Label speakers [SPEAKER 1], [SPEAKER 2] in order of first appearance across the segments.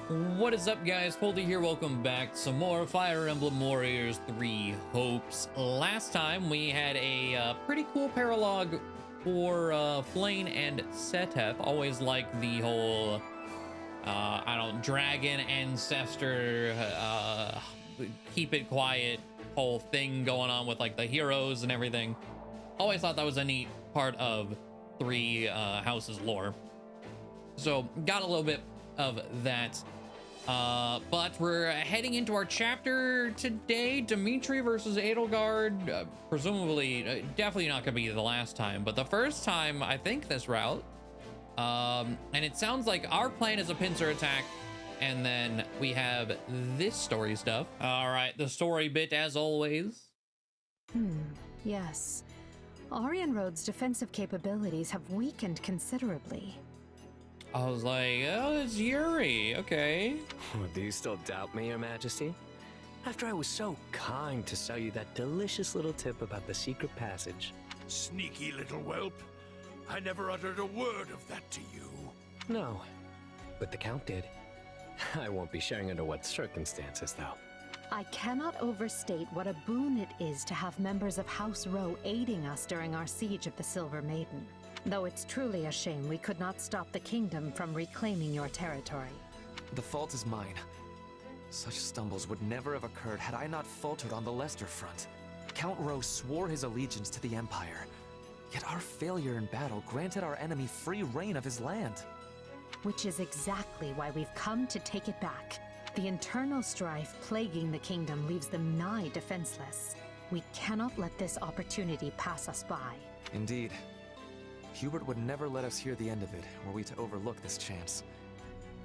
[SPEAKER 1] What is up, guys? Poledoo here. Welcome back to some more Fire Emblem Warriors 3 Hopes. Last time we had a pretty cool paralogue for Flayn and Seteth. Always like the whole, I don't know, dragon ancestor, keep it quiet whole thing going on with like the heroes and everything. Always thought that was a neat part of Three Houses lore. So got a little bit of that. But we're heading into our chapter today. Dimitri versus Edelgard. Presumably, definitely not gonna be the last time, but the first time, I think, this route. And it sounds like our plan is a pincer attack, and then we have this story stuff. All right, the story bit as always.
[SPEAKER 2] Yes. Aryan Road's defensive capabilities have weakened considerably.
[SPEAKER 1] I was like, oh, it's Yuri. Okay.
[SPEAKER 3] Do you still doubt me, Your Majesty? After I was so kind to sell you that delicious little tip about the secret passage.
[SPEAKER 4] Sneaky little whelp. I never uttered a word of that to you.
[SPEAKER 3] No, but the Count did. I won't be sharing under what circumstances, though.
[SPEAKER 2] I cannot overstate what a boon it is to have members of House Row aiding us during our siege of the Silver Maiden. Though it's truly a shame we could not stop the kingdom from reclaiming your territory.
[SPEAKER 5] The fault is mine. Such stumbles would never have occurred had I not faltered on the Leicester front. Count Rowe swore his allegiance to the Empire, yet our failure in battle granted our enemy free reign of his land.
[SPEAKER 2] Which is exactly why we've come to take it back. The internal strife plaguing the kingdom leaves them nigh defenseless. We cannot let this opportunity pass us by.
[SPEAKER 5] Indeed. Hubert would never let us hear the end of it, were we to overlook this chance.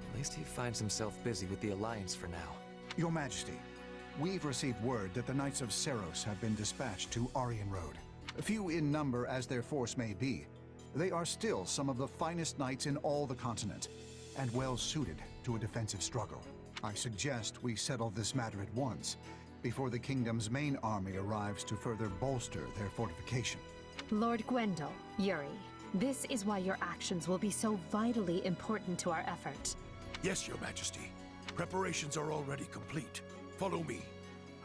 [SPEAKER 5] At least he finds himself busy with the Alliance for now.
[SPEAKER 6] Your Majesty, we've received word that the Knights of Seiros have been dispatched to Aryan Road. Few in number as their force may be, they are still some of the finest knights in all the continent, and well suited to a defensive struggle. I suggest we settle this matter at once, before the kingdom's main army arrives to further bolster their fortification.
[SPEAKER 2] Lord Gwendol, Yuri, this is why your actions will be so vitally important to our effort.
[SPEAKER 4] Yes, Your Majesty. Preparations are already complete. Follow me.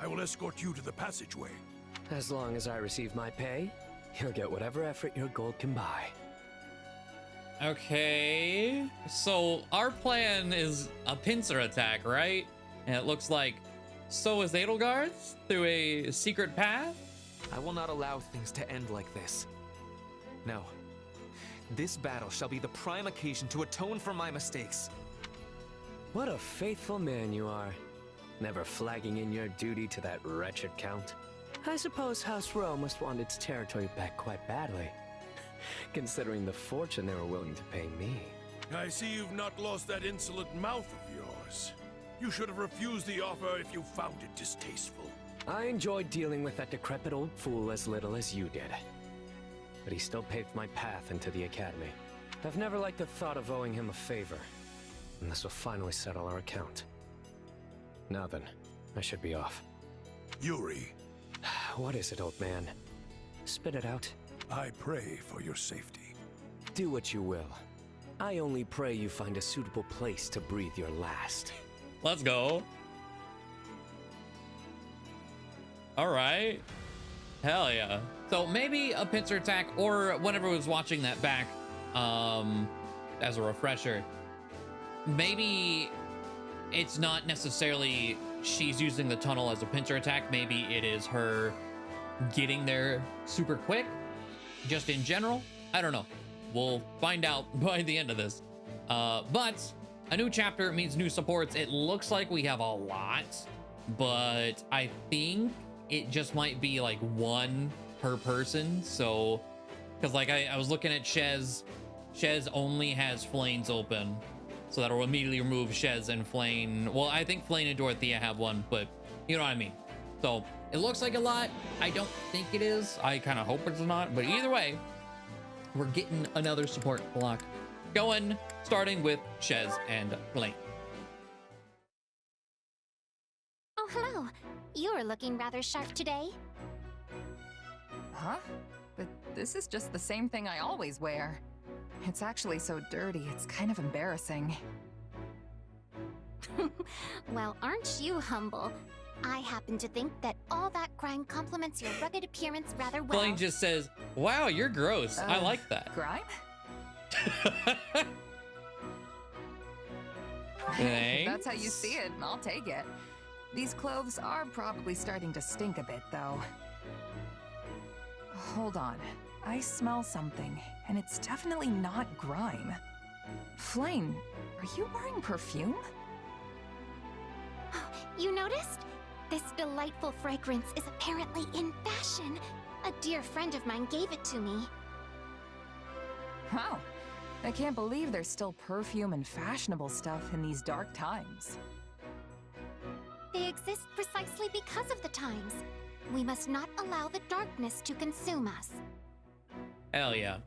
[SPEAKER 4] I will escort you to the passageway.
[SPEAKER 3] As long as I receive my pay, you'll get whatever effort your gold can buy.
[SPEAKER 1] Okay, so our plan is a pincer attack, right? And it looks like so is Edelgard's through a secret path?
[SPEAKER 5] I will not allow things to end like this. No. This battle shall be the prime occasion to atone for my mistakes.
[SPEAKER 3] What a faithful man you are. Never flagging in your duty to that wretched Count. I suppose House Rowe must want its territory back quite badly, considering the fortune they were willing to pay me.
[SPEAKER 4] I see you've not lost that insolent mouth of yours. You should have refused the offer if you found it distasteful.
[SPEAKER 3] I enjoyed dealing with that decrepit old fool as little as you did. But he still paved my path into the academy. I've never liked the thought of owing him a favor, and this will finally settle our account. Now then, I should be off.
[SPEAKER 4] Yuri,
[SPEAKER 3] What is it, old man? Spit it out.
[SPEAKER 4] I pray for your safety.
[SPEAKER 3] Do what you will. I only pray you find a suitable place to breathe your last.
[SPEAKER 1] Let's go. All right. Hell yeah. So maybe a pincer attack, or whenever I was watching that back, as a refresher, maybe it's not necessarily she's using the tunnel as a pincer attack. Maybe it is her getting there super quick, just in general. I don't know. We'll find out by the end of this. But a new chapter means new supports. It looks like we have a lot, but I think it just might be like one per person. So, because like I was looking at Shez. Shez only has Flayn's open, so that'll immediately remove Shez and Flayn. Well, I think Flayn and Dorothea have one, but you know what I mean. So it looks like a lot. I don't think it is. I kind of hope it's not, but either way, we're getting another support block going, starting with Shez and Flayn.
[SPEAKER 7] Oh, hello. You're looking rather sharp today.
[SPEAKER 8] Huh? But this is just the same thing I always wear. It's actually so dirty, it's kind of embarrassing.
[SPEAKER 7] Well, aren't you humble? I happen to think that all that grime complements your rugged appearance rather well.
[SPEAKER 1] Flame just says, wow, you're gross. I like that.
[SPEAKER 8] Grime?
[SPEAKER 1] Thanks.
[SPEAKER 8] If that's how you see it, I'll take it. These clothes are probably starting to stink a bit, though. Hold on. I smell something, and it's definitely not grime. Flame, are you wearing perfume?
[SPEAKER 7] You noticed? This delightful fragrance is apparently in fashion. A dear friend of mine gave it to me.
[SPEAKER 8] Wow. I can't believe there's still perfume and fashionable stuff in these dark times.
[SPEAKER 7] They exist precisely because of the times. We must not allow the darkness to consume us.
[SPEAKER 1] Hell yeah.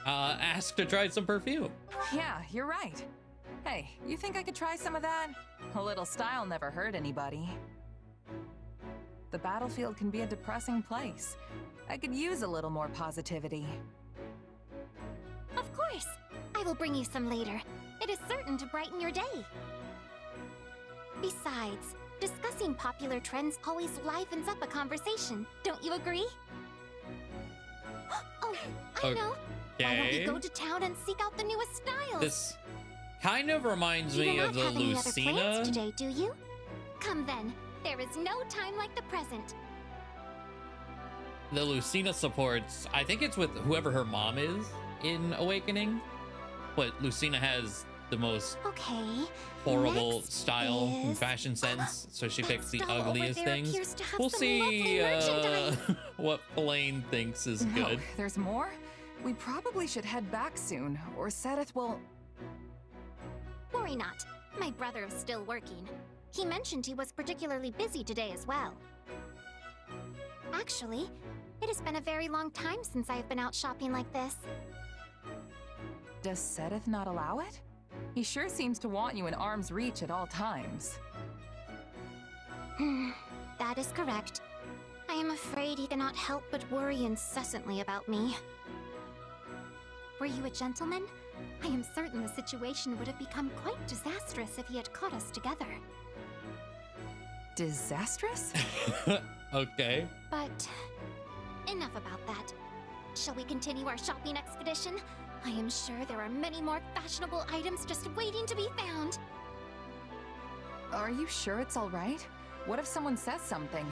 [SPEAKER 1] Ask to try some perfume.
[SPEAKER 8] Yeah, you're right. Hey, you think I could try some of that? A little style never hurt anybody. The battlefield can be a depressing place. I could use a little more positivity.
[SPEAKER 7] Of course. I will bring you some later. It is certain to brighten your day. Besides, discussing popular trends always livens up a conversation. Don't you agree? Oh, I know. Why don't we go to town and seek out the newest styles?
[SPEAKER 1] This kind of reminds
[SPEAKER 7] You
[SPEAKER 1] me
[SPEAKER 7] do
[SPEAKER 1] of the
[SPEAKER 7] not have any other
[SPEAKER 1] Lucina.
[SPEAKER 7] plans today, do you? Come then. There is no time like the present.
[SPEAKER 1] The Lucina supports, I think it's with whoever her mom is in Awakening, but Lucina has the most
[SPEAKER 7] Okay.
[SPEAKER 1] horrible
[SPEAKER 7] next
[SPEAKER 1] style and
[SPEAKER 7] is-
[SPEAKER 1] fashion sense, so she
[SPEAKER 7] That
[SPEAKER 1] picks the
[SPEAKER 7] stall over
[SPEAKER 1] ugliest
[SPEAKER 7] there
[SPEAKER 1] things.
[SPEAKER 7] appears to have
[SPEAKER 1] We'll
[SPEAKER 7] some
[SPEAKER 1] see
[SPEAKER 7] lovely merchandise.
[SPEAKER 1] what Elaine thinks is
[SPEAKER 8] No,
[SPEAKER 1] good.
[SPEAKER 8] there's more? We probably should head back soon, or Sedith will...
[SPEAKER 7] Worry not. My brother is still working. He mentioned he was particularly busy today as well. Actually, it has been a very long time since I have been out shopping like this.
[SPEAKER 8] Does Sedith not allow it? He sure seems to want you in arm's reach at all times.
[SPEAKER 7] That is correct. I am afraid he cannot help but worry incessantly about me. Were you a gentleman? I am certain the situation would have become quite disastrous if he had caught us together.
[SPEAKER 8] Disastrous?
[SPEAKER 1] Okay.
[SPEAKER 7] But enough about that. Shall we continue our shopping expedition? I am sure there are many more fashionable items just waiting to be found.
[SPEAKER 8] Are you sure it's all right? What if someone says something?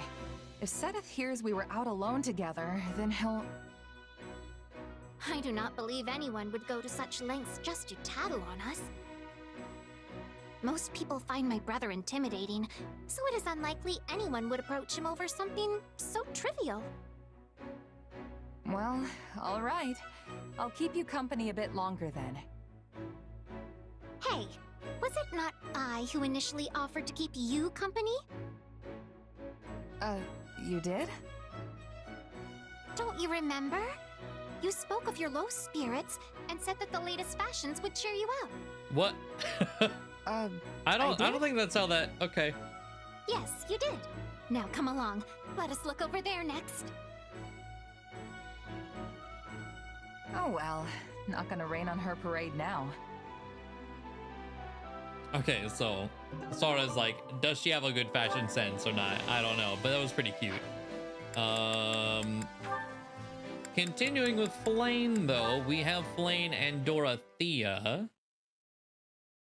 [SPEAKER 8] If Sedith hears we were out alone together, then he'll...
[SPEAKER 7] I do not believe anyone would go to such lengths just to tattle on us. Most people find my brother intimidating, so it is unlikely anyone would approach him over something so trivial.
[SPEAKER 8] Well, all right. I'll keep you company a bit longer then.
[SPEAKER 7] Hey, was it not I who initially offered to keep you company?
[SPEAKER 8] You did?
[SPEAKER 7] Don't you remember? You spoke of your low spirits and said that the latest fashions would cheer you up.
[SPEAKER 1] What? I don't think that's how that. Okay.
[SPEAKER 7] Yes, you did. Now come along. Let us look over there next.
[SPEAKER 8] Oh well, not gonna rain on her parade now.
[SPEAKER 1] Okay, so as far as like, does she have a good fashion sense or not? I don't know, but that was pretty cute. Continuing with Flame though, we have Flame and Dorothea.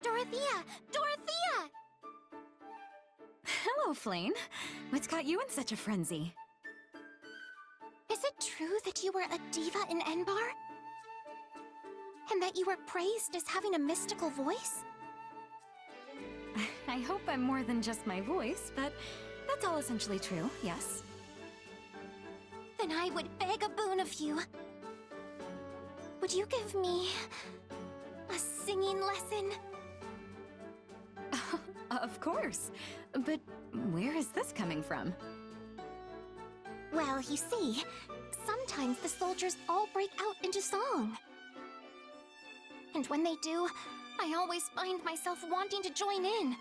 [SPEAKER 7] Dorothea! Dorothea!
[SPEAKER 9] Hello, Flame. What's got you in such a frenzy?
[SPEAKER 7] Is it true that you were a diva in Enbar? And that you were praised as having a mystical voice?
[SPEAKER 9] I hope I'm more than just my voice, but that's all essentially true, yes.
[SPEAKER 7] Then I would beg a boon of you. Would you give me a singing lesson?
[SPEAKER 9] Of course. But where is this coming from?
[SPEAKER 7] Well, you see, sometimes the soldiers all break out into song. And when they do, I always find myself wanting to join in.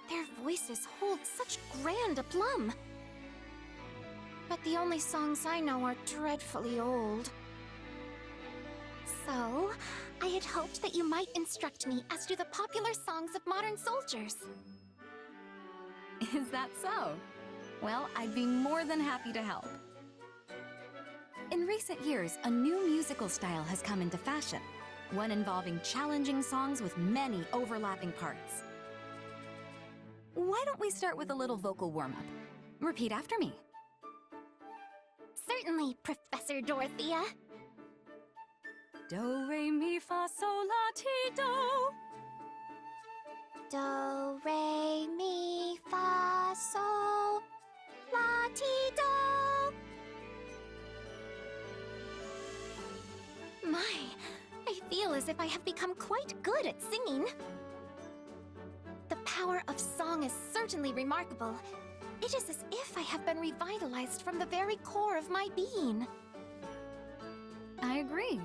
[SPEAKER 7] Their voices hold such grand aplomb. But the only songs I know are dreadfully old. So, I had hoped that you might instruct me as to the popular songs of modern soldiers.
[SPEAKER 9] Is that so? Well, I'd be more than happy to help. In recent years, a new musical style has come into fashion, one involving challenging songs with many overlapping parts. Why don't we start with a little vocal warm-up? Repeat after me.
[SPEAKER 7] Certainly, Professor Dorothea.
[SPEAKER 9] Do, re, mi, fa, sol, la, ti, do.
[SPEAKER 7] Do, re, mi, fa, sol, la, ti, do. My, I feel as if I have become quite good at singing. The power of song is certainly remarkable. It is as if I have been revitalized from the very core of my being.
[SPEAKER 9] I agree.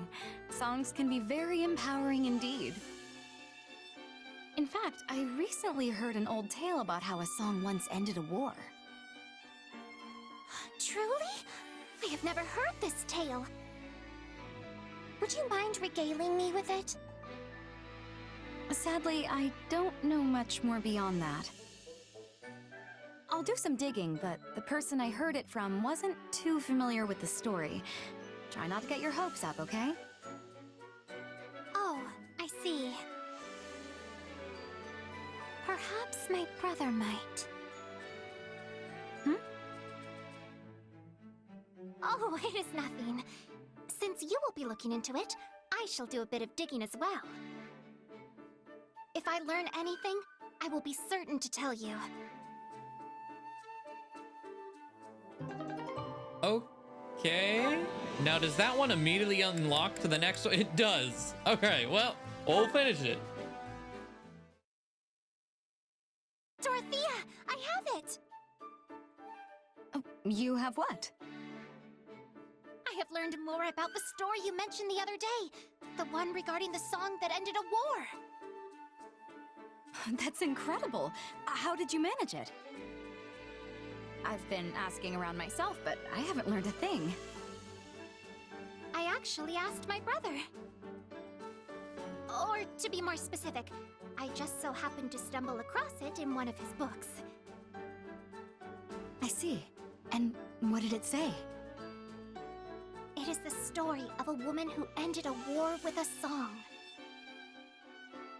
[SPEAKER 9] Songs can be very empowering indeed. In fact, I recently heard an old tale about how a song once ended a war.
[SPEAKER 7] Truly? I have never heard this tale. Would you mind regaling me with it?
[SPEAKER 9] Sadly, I don't know much more beyond that. I'll do some digging, but the person I heard it from wasn't too familiar with the story. Try not to get your hopes up, okay?
[SPEAKER 7] Oh, I see. Perhaps my brother might.
[SPEAKER 9] Hmm?
[SPEAKER 7] Oh, it is nothing. Since you will be looking into it, I shall do a bit of digging as well. If I learn anything, I will be certain to tell you.
[SPEAKER 1] Okay. Now, does that one immediately unlock to the next one? It does. Okay, well, we'll finish it.
[SPEAKER 7] Dorothea, I have it!
[SPEAKER 9] You have what?
[SPEAKER 7] I have learned more about the story you mentioned the other day. The one regarding the song that ended a war.
[SPEAKER 9] That's incredible. How did you manage it? I've been asking around myself, but I haven't learned a thing.
[SPEAKER 7] I actually asked my brother. Or to be more specific, I just so happened to stumble across it in one of his books.
[SPEAKER 9] I see. And what did it say?
[SPEAKER 7] It is the story of a woman who ended a war with a song.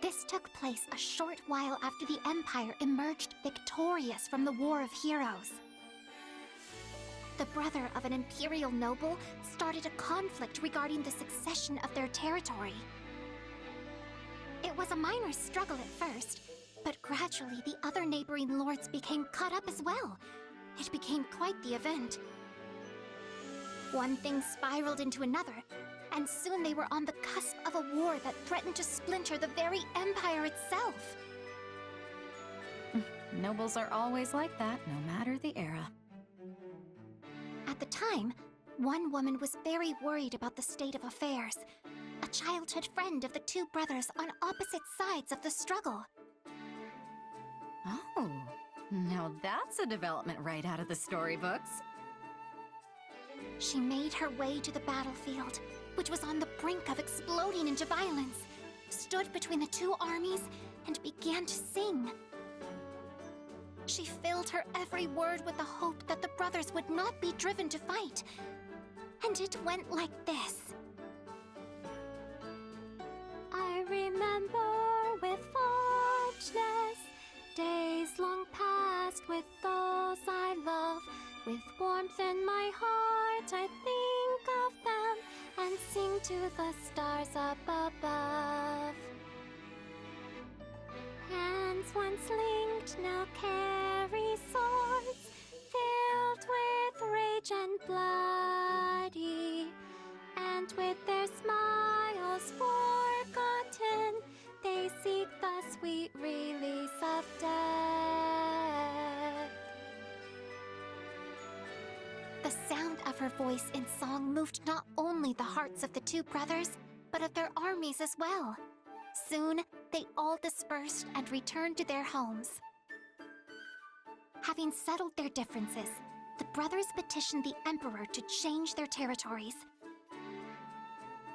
[SPEAKER 7] This took place a short while after the Empire emerged victorious from the War of Heroes. The brother of an imperial noble started a conflict regarding the succession of their territory. It was a minor struggle at first, but gradually the other neighboring lords became caught up as well. It became quite the event. One thing spiraled into another, and soon they were on the cusp of a war that threatened to splinter the very empire itself.
[SPEAKER 9] Nobles are always like that, no matter the era.
[SPEAKER 7] At the time, one woman was very worried about the state of affairs, a childhood friend of the two brothers on opposite sides of the struggle.
[SPEAKER 9] Oh, now that's a development right out of the storybooks.
[SPEAKER 7] She made her way to the battlefield, which was on the brink of exploding into violence, stood between the two armies, and began to sing. She filled her every word with the hope that the brothers would not be driven to fight. And it went like this. I remember with fondness days long past with those I love. With warmth in my heart I think of them and sing to the stars up above. Hands once linked now carry swords, filled with rage and bloody, and with their smiles forgotten, they seek the sweet release of death. The sound of her voice in song moved not only the hearts of the two brothers, but of their armies as well. Soon, they all dispersed and returned to their homes. Having settled their differences, the brothers petitioned the Emperor to change their territories.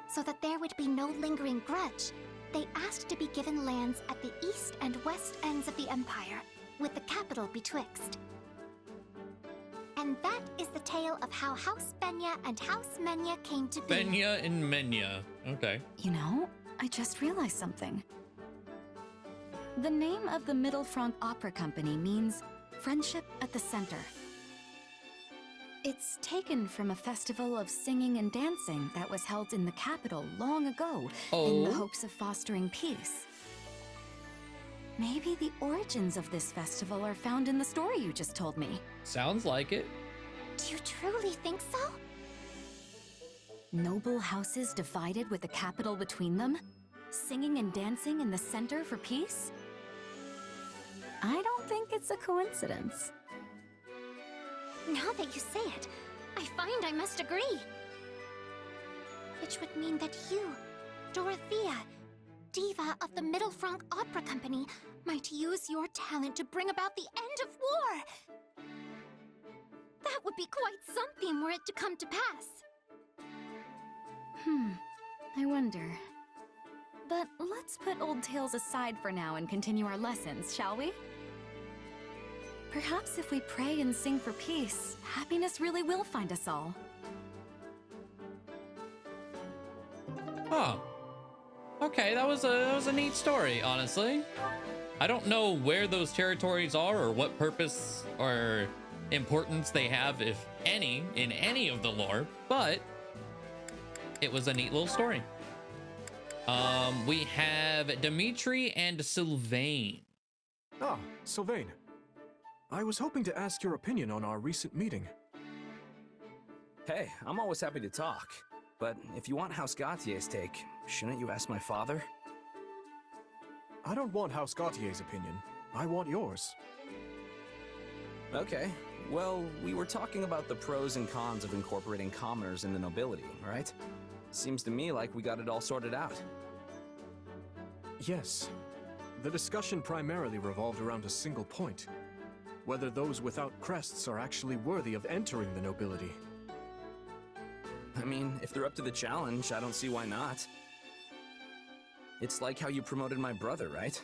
[SPEAKER 7] So that there would be no lingering grudge, they asked to be given lands at the east and west ends of the Empire, with the capital betwixt. And that is the tale of how House Benya and House Menya came to be.
[SPEAKER 1] Benya and Menya. Okay.
[SPEAKER 9] You know, I just realized something. The name of the Middle Franc Opera Company means friendship at the center. It's taken from a festival of singing and dancing that was held in the capital long ago in the hopes of fostering peace. Maybe the origins of this festival are found in the story you just told me.
[SPEAKER 1] Sounds like it.
[SPEAKER 7] Do you truly think so?
[SPEAKER 9] Noble houses divided with the capital between them? Singing and dancing in the center for peace? I don't think it's a coincidence.
[SPEAKER 7] Now that you say it, I find I must agree. Which would mean that you, Dorothea, diva of the Middle Franc Opera Company, might use your talent to bring about the end of war. That would be quite something were it to come to pass.
[SPEAKER 9] I wonder. But let's put old tales aside for now and continue our lessons, shall we? Perhaps if we pray and sing for peace, happiness really will find us all.
[SPEAKER 1] Huh. Okay, that was a neat story, honestly. I don't know where those territories are or what purpose or importance they have, if any, in any of the lore, but it was a neat little story. We have Dimitri and Sylvain.
[SPEAKER 10] Ah, Sylvain. I was hoping to ask your opinion on our recent meeting.
[SPEAKER 11] Hey, I'm always happy to talk. But if you want House Gautier's take, shouldn't you ask my father?
[SPEAKER 10] I don't want House Gautier's opinion. I want yours.
[SPEAKER 11] Okay. Well, we were talking about the pros and cons of incorporating commoners in the nobility, right? Seems to me like we got it all sorted out.
[SPEAKER 10] Yes. The discussion primarily revolved around a single point. Whether those without crests are actually worthy of entering the nobility.
[SPEAKER 11] I mean, if they're up to the challenge, I don't see why not. It's like how you promoted my brother, right?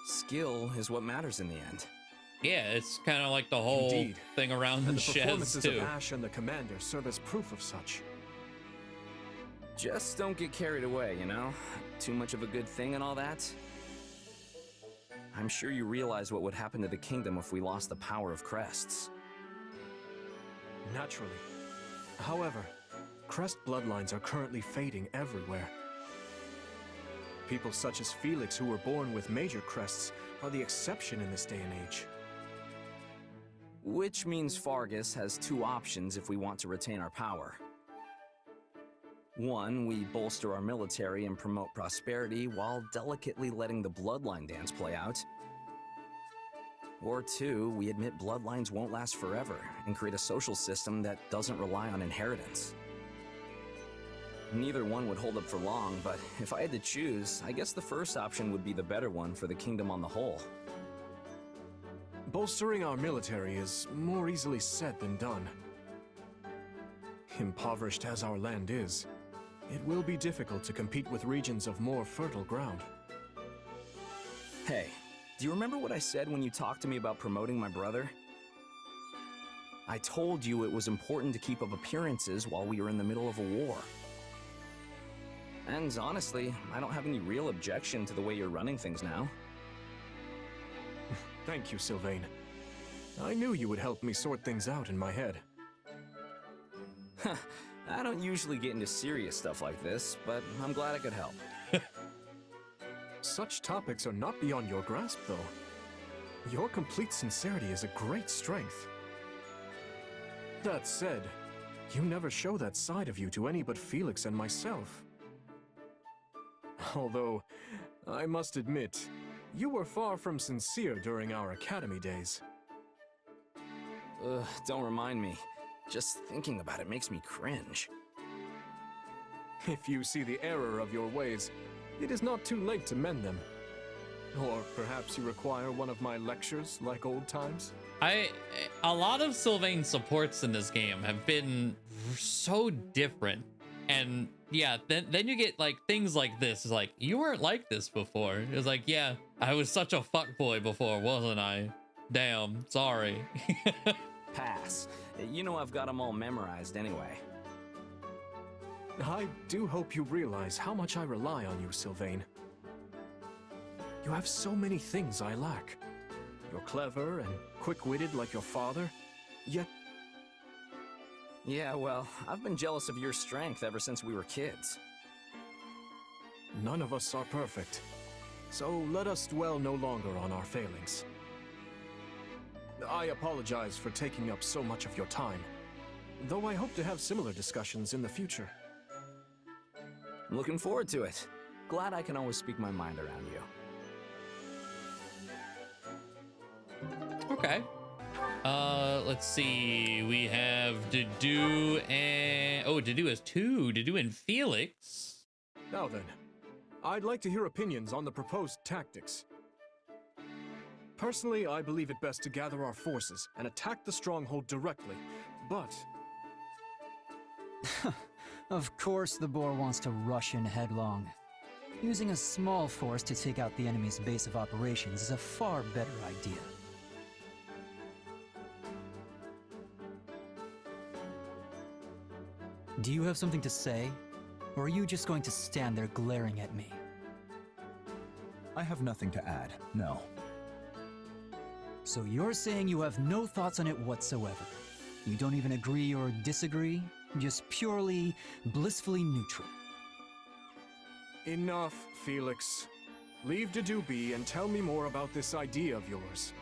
[SPEAKER 11] Skill is what matters in the end.
[SPEAKER 1] Yeah, it's kind of like the whole
[SPEAKER 10] Indeed.
[SPEAKER 1] thing around
[SPEAKER 10] And the
[SPEAKER 1] Shez
[SPEAKER 10] performances
[SPEAKER 1] too.
[SPEAKER 10] of Ash and the commander serve as proof of such.
[SPEAKER 11] Just don't get carried away, you know? Too much of a good thing and all that. I'm sure you realize what would happen to the kingdom if we lost the power of crests.
[SPEAKER 10] Naturally. However, crest bloodlines are currently fading everywhere. People such as Felix who were born with major crests are the exception in this day and age.
[SPEAKER 11] Which means Fargus has two options if we want to retain our power. One, we bolster our military and promote prosperity while delicately letting the bloodline dance play out. Or two, we admit bloodlines won't last forever and create a social system that doesn't rely on inheritance. Neither one would hold up for long, but if I had to choose, I guess the first option would be the better one for the kingdom on the whole.
[SPEAKER 10] Bolstering our military is more easily said than done. Impoverished as our land is, it will be difficult to compete with regions of more fertile ground.
[SPEAKER 11] Hey, do you remember what I said when you talked to me about promoting my brother? I told you it was important to keep up appearances while we were in the middle of a war. And honestly, I don't have any real objection to the way you're running things now.
[SPEAKER 10] Thank you, Sylvain. I knew you would help me sort things out in my head.
[SPEAKER 11] I don't usually get into serious stuff like this, but I'm glad I could help.
[SPEAKER 10] Such topics are not beyond your grasp, though. Your complete sincerity is a great strength. That said, you never show that side of you to any but Felix and myself. Although, I must admit, you were far from sincere during our academy days.
[SPEAKER 11] Ugh, don't remind me. Just thinking about it makes me cringe.
[SPEAKER 10] If you see the error of your ways, it is not too late to mend them. Or perhaps you require one of my lectures like old times?
[SPEAKER 1] A lot of Sylvain's supports in this game have been so different. And yeah, then you get like things like this. It's like, you weren't like this before. It's like, yeah, I was such a fuckboy before, wasn't I? Damn, sorry.
[SPEAKER 11] Pass. You know I've got them all memorized anyway.
[SPEAKER 10] I do hope you realize how much I rely on you, Sylvain. You have so many things I lack. You're clever and quick-witted like your father, yet...
[SPEAKER 11] Yeah, well, I've been jealous of your strength ever since we were kids.
[SPEAKER 10] None of us are perfect, so let us dwell no longer on our failings. I apologize for taking up so much of your time, though I hope to have similar discussions in the future.
[SPEAKER 11] I'm looking forward to it. Glad I can always speak my mind around you.
[SPEAKER 1] Okay. Let's see. We have Dedue and... Oh, Dedue has two. Dedue and Felix.
[SPEAKER 10] Now then, I'd like to hear opinions on the proposed tactics. Personally, I believe it best to gather our forces and attack the stronghold directly, but...
[SPEAKER 12] Of course the boar wants to rush in headlong. Using a small force to take out the enemy's base of operations is a far better idea. Do you have something to say? Or are you just going to stand there glaring at me?
[SPEAKER 13] I have nothing to add, no.
[SPEAKER 12] So you're saying you have no thoughts on it whatsoever? You don't even agree or disagree? Just purely, blissfully neutral?
[SPEAKER 10] Enough, Felix. Leave Dedue be and tell me more about this idea of yours.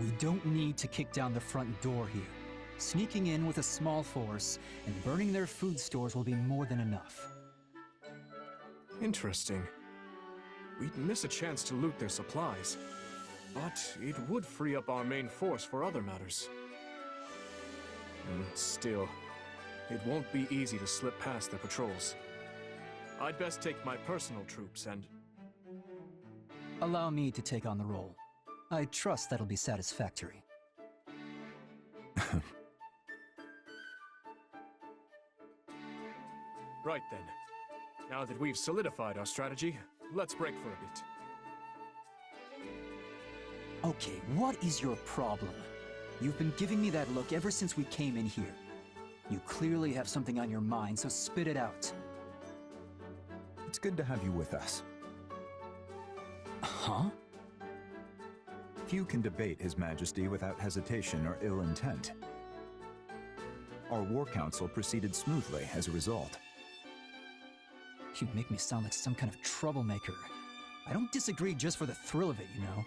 [SPEAKER 12] We don't need to kick down the front door here. Sneaking in with a small force and burning their food stores will be more than enough.
[SPEAKER 10] Interesting. We'd miss a chance to loot their supplies, but it would free up our main force for other matters. Still, it won't be easy to slip past their patrols. I'd best take my personal troops and...
[SPEAKER 12] Allow me to take on the role. I trust that'll be satisfactory.
[SPEAKER 10] Right then. Now that we've solidified our strategy, let's break for a bit.
[SPEAKER 12] Okay, what is your problem? You've been giving me that look ever since we came in here. You clearly have something on your mind, so spit it out.
[SPEAKER 13] It's good to have you with us.
[SPEAKER 12] Huh?
[SPEAKER 13] Few can debate His Majesty without hesitation or ill intent. Our war council proceeded smoothly as a result.
[SPEAKER 12] You make me sound like some kind of troublemaker. I don't disagree just for the thrill of it, you know.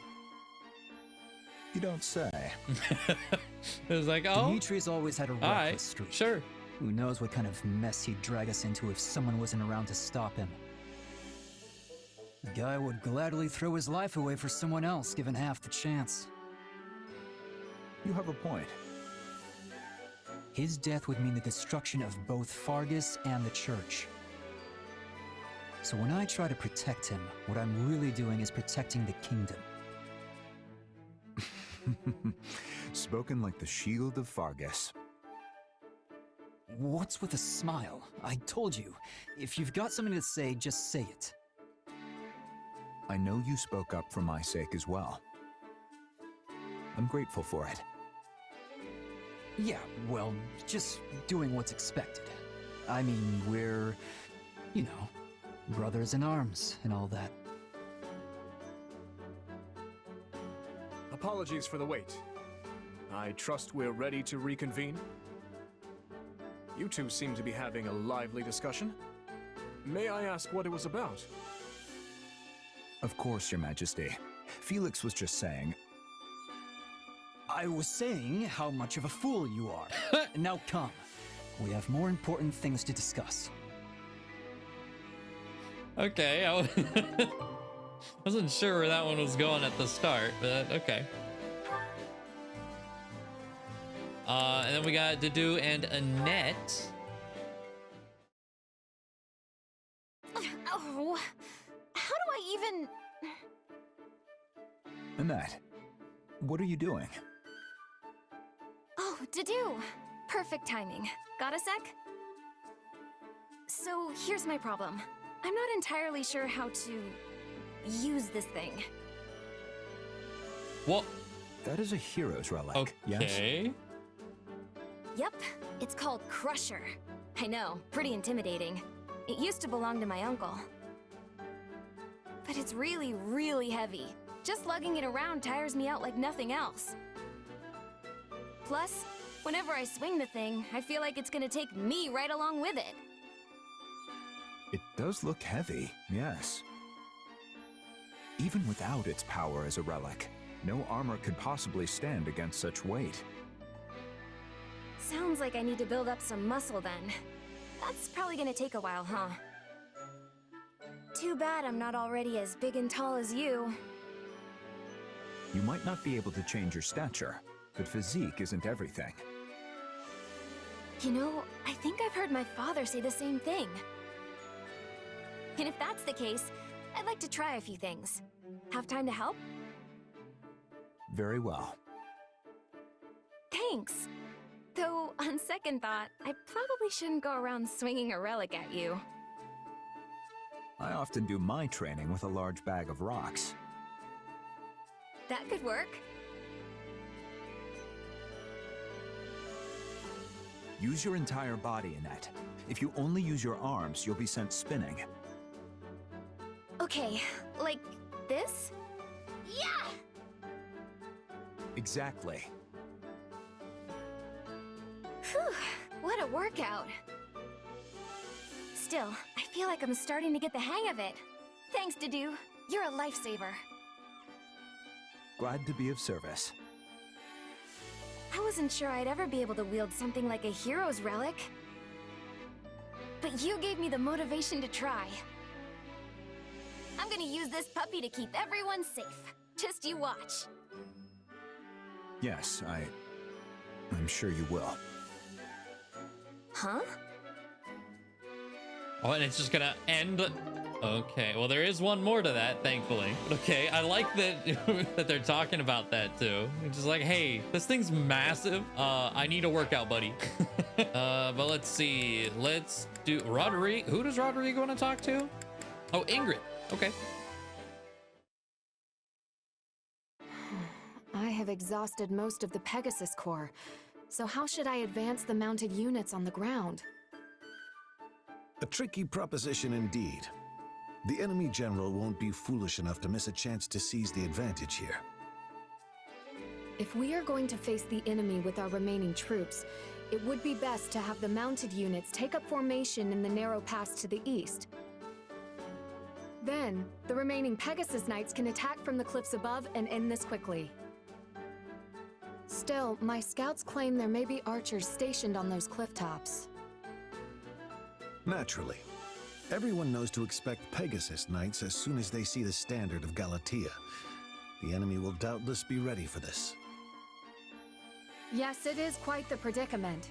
[SPEAKER 13] You don't say.
[SPEAKER 1] It was like, oh,
[SPEAKER 12] Dimitri's always had a reckless streak.
[SPEAKER 1] Sure.
[SPEAKER 12] Who knows what kind of mess he'd drag us into if someone wasn't around to stop him. The guy would gladly throw his life away for someone else, given half the chance.
[SPEAKER 13] You have a point.
[SPEAKER 12] His death would mean the destruction of both Fargus and the Church. So when I try to protect him, what I'm really doing is protecting the kingdom.
[SPEAKER 13] Spoken like the shield of Fargus.
[SPEAKER 12] What's with a smile? I told you, if you've got something to say, just say it.
[SPEAKER 13] I know you spoke up for my sake as well. I'm grateful for it.
[SPEAKER 12] Yeah, well, just doing what's expected. I mean, we're, you know, brothers in arms and all that.
[SPEAKER 10] Apologies for the wait. I trust we're ready to reconvene? You two seem to be having a lively discussion. May I ask what it was about?
[SPEAKER 13] Of course, Your Majesty. Felix was just saying...
[SPEAKER 12] I was saying how much of a fool you are. Now come. We have more important things to discuss.
[SPEAKER 1] Okay, I wasn't sure where that one was going at the start, but okay. And then we got Dedue and Annette.
[SPEAKER 7] Oh, how do I even...
[SPEAKER 13] Annette, what are you doing?
[SPEAKER 7] Oh, Dedue. Perfect timing. Got a sec?
[SPEAKER 9] So here's my problem. I'm not entirely sure how to use this thing.
[SPEAKER 1] What?
[SPEAKER 13] That is a hero's relic,
[SPEAKER 1] Okay.
[SPEAKER 13] yes?
[SPEAKER 9] Yep, it's called Crusher. I know, pretty intimidating. It used to belong to my uncle. But it's really, really heavy. Just lugging it around tires me out like nothing else. Plus, whenever I swing the thing, I feel like it's gonna take me right along with it.
[SPEAKER 13] It does look heavy, yes. Even without its power as a relic, no armor could possibly stand against such weight.
[SPEAKER 9] Sounds like I need to build up some muscle then. That's probably gonna take a while, huh? Too bad I'm not already as big and tall as you.
[SPEAKER 13] You might not be able to change your stature, but physique isn't everything.
[SPEAKER 9] You know, I think I've heard my father say the same thing. And if that's the case, I'd like to try a few things. Have time to help?
[SPEAKER 13] Very well.
[SPEAKER 9] Thanks! Though, on second thought, I probably shouldn't go around swinging a relic at you.
[SPEAKER 13] I often do my training with a large bag of rocks.
[SPEAKER 9] That could work.
[SPEAKER 13] Use your entire body, Annette. If you only use your arms, you'll be sent spinning.
[SPEAKER 9] Okay, like this? Yeah!
[SPEAKER 13] Exactly.
[SPEAKER 9] Whew, what a workout. Still, I feel like I'm starting to get the hang of it. Thanks, Dedue. You're a lifesaver.
[SPEAKER 13] Glad to be of service.
[SPEAKER 9] I wasn't sure I'd ever be able to wield something like a hero's relic. But you gave me the motivation to try. I'm gonna use this puppy to keep everyone safe. Just you watch.
[SPEAKER 13] Yes, I'm sure you will.
[SPEAKER 9] Huh?
[SPEAKER 1] Oh, and it's just gonna end. Okay, well, there is one more to that, thankfully. Okay, I like that that they're talking about that too. It's just like, hey, this thing's massive. I need a workout, buddy. But let's see. Let's do Rodrigo. Who does Rodrigo want to talk to? Oh, Ingrid. Okay.
[SPEAKER 14] I have exhausted most of the Pegasus Corps, so how should I advance the mounted units on the ground?
[SPEAKER 15] A tricky proposition indeed. The enemy general won't be foolish enough to miss a chance to seize the advantage here.
[SPEAKER 14] If we are going to face the enemy with our remaining troops, it would be best to have the mounted units take up formation in the narrow pass to the east. Then, the remaining Pegasus Knights can attack from the cliffs above and end this quickly. Still, my scouts claim there may be archers stationed on those cliff tops.
[SPEAKER 15] Naturally. Everyone knows to expect Pegasus Knights as soon as they see the standard of Galatea. The enemy will doubtless be ready for this.
[SPEAKER 14] Yes, it is quite the predicament.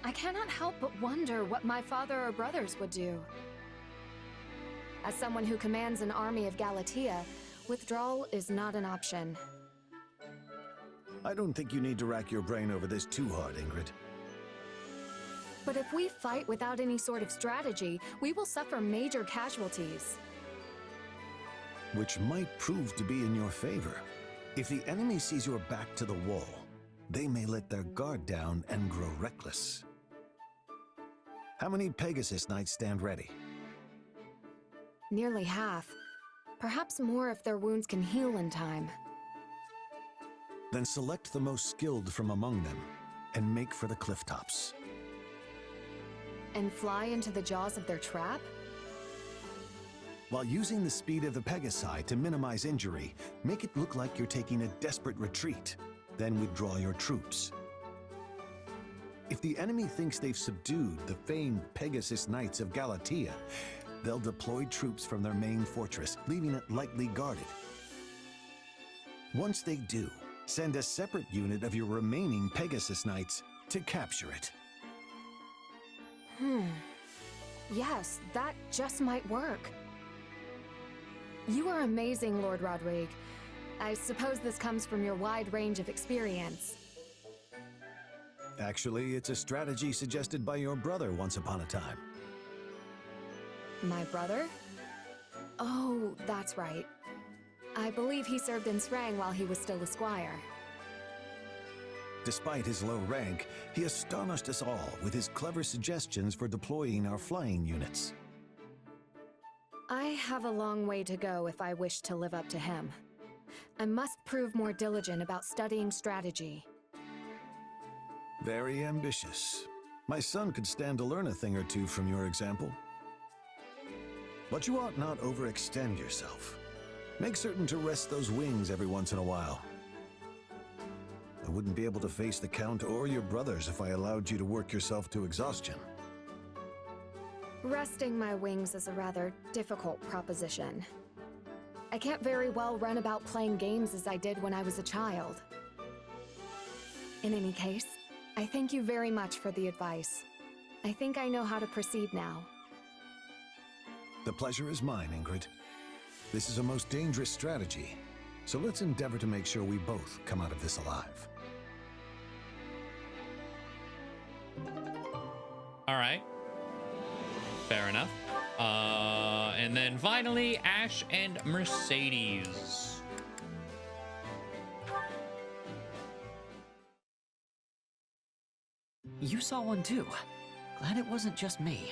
[SPEAKER 14] I cannot help but wonder what my father or brothers would do. As someone who commands an army of Galatea, withdrawal is not an option.
[SPEAKER 15] I don't think you need to rack your brain over this too hard, Ingrid.
[SPEAKER 14] But if we fight without any sort of strategy, we will suffer major casualties.
[SPEAKER 15] Which might prove to be in your favor. If the enemy sees your back to the wall, they may let their guard down and grow reckless. How many Pegasus Knights stand ready?
[SPEAKER 14] Nearly half. Perhaps more if their wounds can heal in time.
[SPEAKER 15] Then select the most skilled from among them and make for the cliff tops.
[SPEAKER 14] And fly into the jaws of their trap?
[SPEAKER 15] While using the speed of the Pegasi to minimize injury, make it look like you're taking a desperate retreat. Then withdraw your troops. If the enemy thinks they've subdued the famed Pegasus Knights of Galatea, they'll deploy troops from their main fortress, leaving it lightly guarded. Once they do, send a separate unit of your remaining Pegasus Knights to capture it.
[SPEAKER 14] Yes, that just might work. You are amazing, Lord Rodrigue. I suppose this comes from your wide range of experience.
[SPEAKER 15] Actually, it's a strategy suggested by your brother once upon a time.
[SPEAKER 14] My brother? Oh, that's right. I believe he served in Srang while he was still a squire.
[SPEAKER 15] Despite his low rank, he astonished us all with his clever suggestions for deploying our flying units.
[SPEAKER 14] I have a long way to go if I wish to live up to him. I must prove more diligent about studying strategy.
[SPEAKER 15] Very ambitious. My son could stand to learn a thing or two from your example. But you ought not overextend yourself. Make certain to rest those wings every once in a while. I wouldn't be able to face the Count or your brothers if I allowed you to work yourself to exhaustion.
[SPEAKER 14] Resting my wings is a rather difficult proposition. I can't very well run about playing games as I did when I was a child. In any case, I thank you very much for the advice. I think I know how to proceed now.
[SPEAKER 15] The pleasure is mine, Ingrid. This is a most dangerous strategy, so let's endeavor to make sure we both come out of this alive.
[SPEAKER 1] All right. Fair enough. And then finally, Ash and Mercedes.
[SPEAKER 16] You saw one too. Glad it wasn't just me.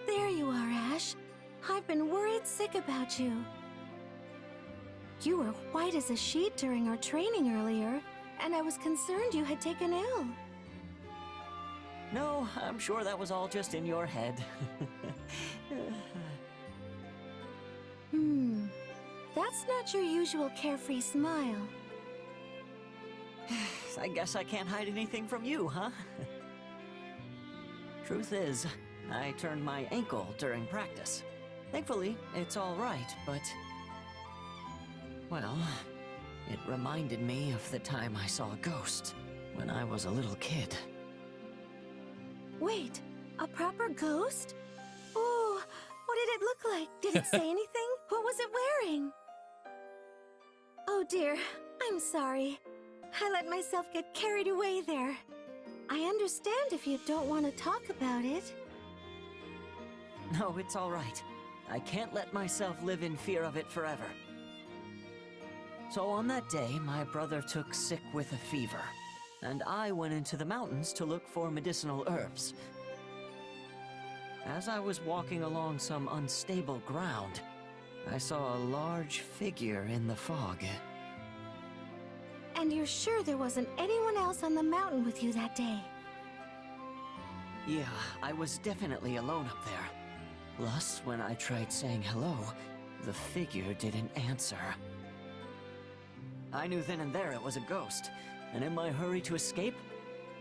[SPEAKER 9] There you are, Ash. I've been worried sick about you. You were white as a sheet during our training earlier, and I was concerned you had taken ill.
[SPEAKER 16] No, I'm sure that was all just in your head.
[SPEAKER 9] That's not your usual carefree smile.
[SPEAKER 16] I guess I can't hide anything from you, huh? Truth is, I turned my ankle during practice. Thankfully, it's all right, but... well, it reminded me of the time I saw a ghost when I was a little kid.
[SPEAKER 9] Wait, a proper ghost? Oh, what did it look like? Did it say anything? What was it wearing? Oh dear, I'm sorry. I let myself get carried away there. I understand if you don't want to talk about it.
[SPEAKER 16] No, it's all right. I can't let myself live in fear of it forever. So on that day, my brother took sick with a fever, and I went into the mountains to look for medicinal herbs. As I was walking along some unstable ground, I saw a large figure in the fog.
[SPEAKER 9] And you're sure there wasn't anyone else on the mountain with you that day?
[SPEAKER 16] Yeah, I was definitely alone up there. Plus, when I tried saying hello, the figure didn't answer. I knew then and there it was a ghost, and in my hurry to escape,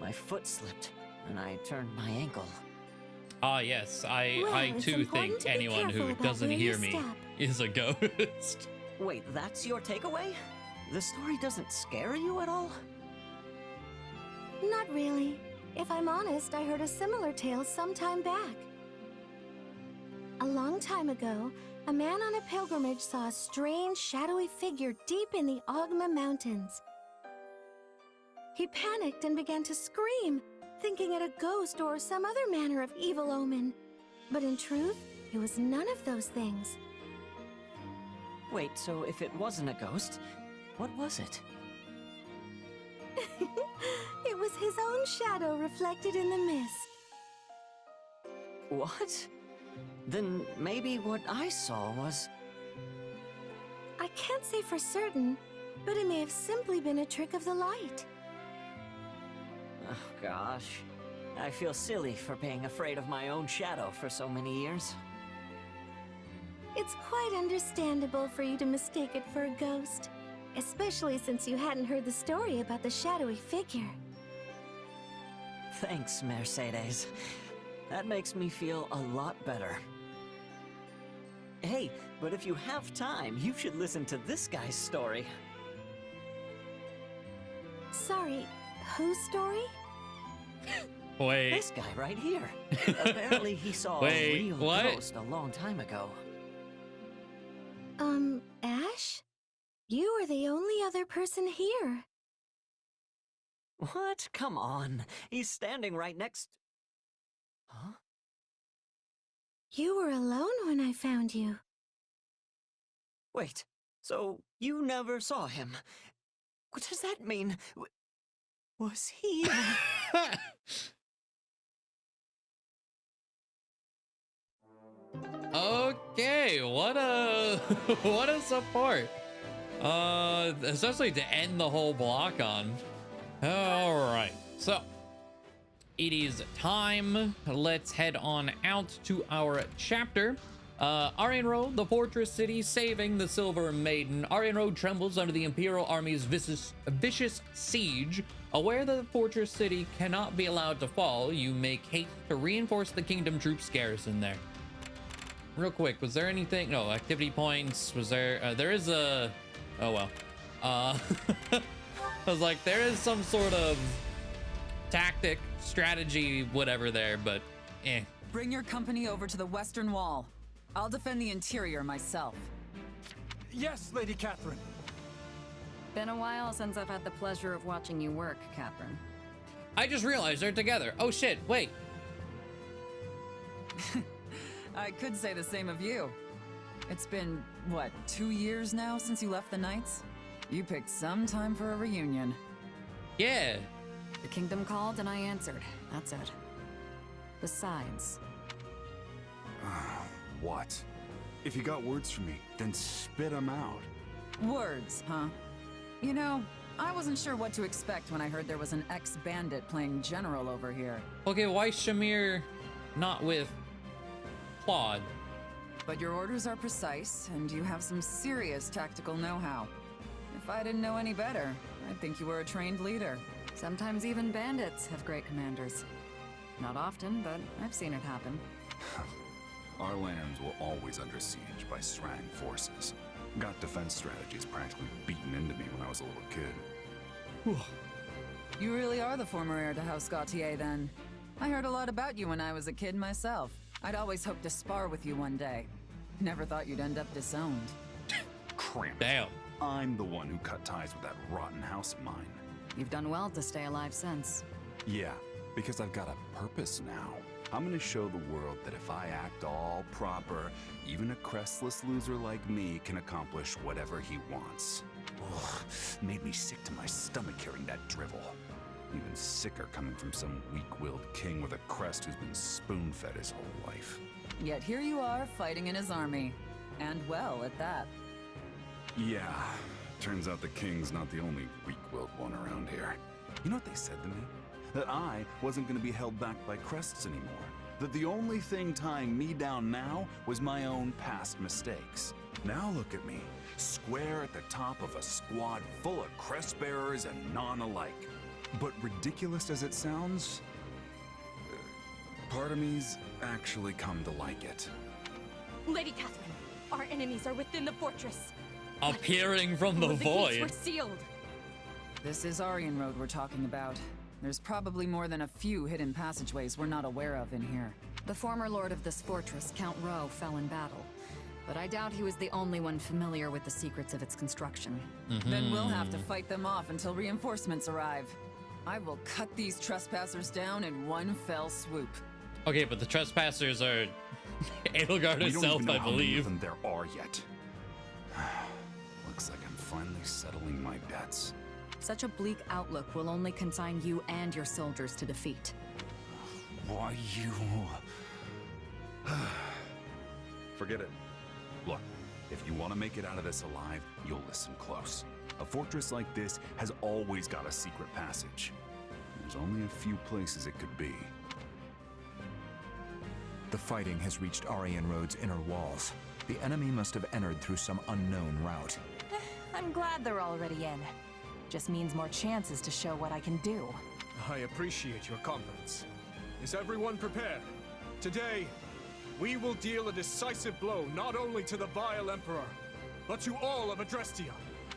[SPEAKER 16] my foot slipped, and I turned my ankle.
[SPEAKER 1] Ah, yes, I too think anyone who doesn't hear me is a ghost.
[SPEAKER 16] Wait, that's your takeaway? The story doesn't scare you at all?
[SPEAKER 9] Not really. If I'm honest, I heard a similar tale some time back. A long time ago, a man on a pilgrimage saw a strange, shadowy figure deep in the Ogma Mountains. He panicked and began to scream, thinking it a ghost or some other manner of evil omen. But in truth, it was none of those things.
[SPEAKER 16] Wait, so if it wasn't a ghost, what was it?
[SPEAKER 9] It was his own shadow reflected in the mist.
[SPEAKER 16] What? Then maybe what I saw was...
[SPEAKER 9] I can't say for certain, but it may have simply been a trick of the light.
[SPEAKER 16] Oh gosh. I feel silly for being afraid of my own shadow for so many years.
[SPEAKER 9] It's quite understandable for you to mistake it for a ghost, especially since you hadn't heard the story about the shadowy figure.
[SPEAKER 16] Thanks, Mercedes. That makes me feel a lot better. Hey, but if you have time, you should listen to this guy's story.
[SPEAKER 9] Sorry, whose story?
[SPEAKER 1] Wait.
[SPEAKER 16] This guy right here. Apparently he saw a real ghost a long time ago.
[SPEAKER 9] Ash? You are the only other person here.
[SPEAKER 16] What? Come on. He's standing right next... Huh?
[SPEAKER 17] You were alone when I found you.
[SPEAKER 16] Wait, so you never saw him? What does that mean? Was he...
[SPEAKER 1] Okay, what a what a support. Especially to end the whole block on. All right, so it is time. Let's head on out to our chapter. Aryan Road, the fortress city, saving the Silver Maiden. Aryan Road trembles under the Imperial Army's vicious siege. Aware that the fortress city cannot be allowed to fall, you make haste to reinforce the kingdom troops garrison there. Real quick, was there anything? No, activity points. Was there? There is a... Oh, well. I was like, there is some sort of tactic, strategy, whatever there, but eh.
[SPEAKER 8] Bring your company over to the Western Wall. I'll defend the interior myself.
[SPEAKER 10] Yes, Lady Catherine.
[SPEAKER 9] Been a while since I've had the pleasure of watching you work, Catherine.
[SPEAKER 1] I just realized they're together. Oh shit, wait.
[SPEAKER 8] I could say the same of you. It's been, what, 2 years now since you left the Knights? You picked some time for a reunion.
[SPEAKER 1] Yeah.
[SPEAKER 9] The kingdom called and I answered. That's it. Besides...
[SPEAKER 18] What? If you got words for me, then spit them out.
[SPEAKER 8] Words, huh? You know, I wasn't sure what to expect when I heard there was an ex-bandit playing general over here.
[SPEAKER 1] Okay, why Shamir not with Claude?
[SPEAKER 8] But your orders are precise, and you have some serious tactical know-how. If I didn't know any better, I'd think you were a trained leader.
[SPEAKER 9] Sometimes even bandits have great commanders. Not often, but I've seen it happen.
[SPEAKER 18] Our lands were always under siege by Srang forces. Got defense strategies practically beaten into me when I was a little kid.
[SPEAKER 8] You really are the former heir to House Gautier, then. I heard a lot about you when I was a kid myself. I'd always hoped to spar with you one day. Never thought you'd end up disowned.
[SPEAKER 18] Cramp.
[SPEAKER 1] Damn.
[SPEAKER 18] I'm the one who cut ties with that rotten house of mine.
[SPEAKER 9] You've done well to stay alive since.
[SPEAKER 18] Yeah, because I've got a purpose now. I'm gonna show the world that if I act all proper, even a crestless loser like me can accomplish whatever he wants. Ugh, made me sick to my stomach hearing that drivel. Even sicker coming from some weak-willed king with a crest who's been spoon-fed his whole life.
[SPEAKER 8] Yet here you are, fighting in his army. And well, at that.
[SPEAKER 18] Yeah, turns out the king's not the only weak-willed one around here. You know what they said to me? That I wasn't gonna be held back by crests anymore. That the only thing tying me down now was my own past mistakes. Now look at me, square at the top of a squad full of crest bearers and non-alike. But ridiculous as it sounds, part of me's actually come to like it.
[SPEAKER 17] Lady Catherine, our enemies are within the fortress.
[SPEAKER 1] Appearing from the
[SPEAKER 17] Gates
[SPEAKER 1] void.
[SPEAKER 17] were sealed.
[SPEAKER 8] This is Aryan Road we're talking about. There's probably more than a few hidden passageways we're not aware of in here.
[SPEAKER 9] The former lord of this fortress, Count Rowe, fell in battle. But I doubt he was the only one familiar with the secrets of its construction.
[SPEAKER 8] Then we'll have to fight them off until reinforcements arrive. I will cut these trespassers down in one fell swoop.
[SPEAKER 1] Okay, but the trespassers are Edelgard herself, I believe.
[SPEAKER 18] How many of them there are yet. Looks like I'm finally settling my debts.
[SPEAKER 9] Such a bleak outlook will only consign you and your soldiers to defeat.
[SPEAKER 18] Why you... Forget it. Look, if you want to make it out of this alive, you'll listen close. A fortress like this has always got a secret passage. There's only a few places it could be.
[SPEAKER 13] The fighting has reached Aryan Road's inner walls. The enemy must have entered through some unknown route.
[SPEAKER 8] I'm glad they're already in. Just means more chances to show what I can do.
[SPEAKER 10] I appreciate your confidence. Is everyone prepared? Today, we will deal a decisive blow not only to the vile Emperor, but to all of Adrestia.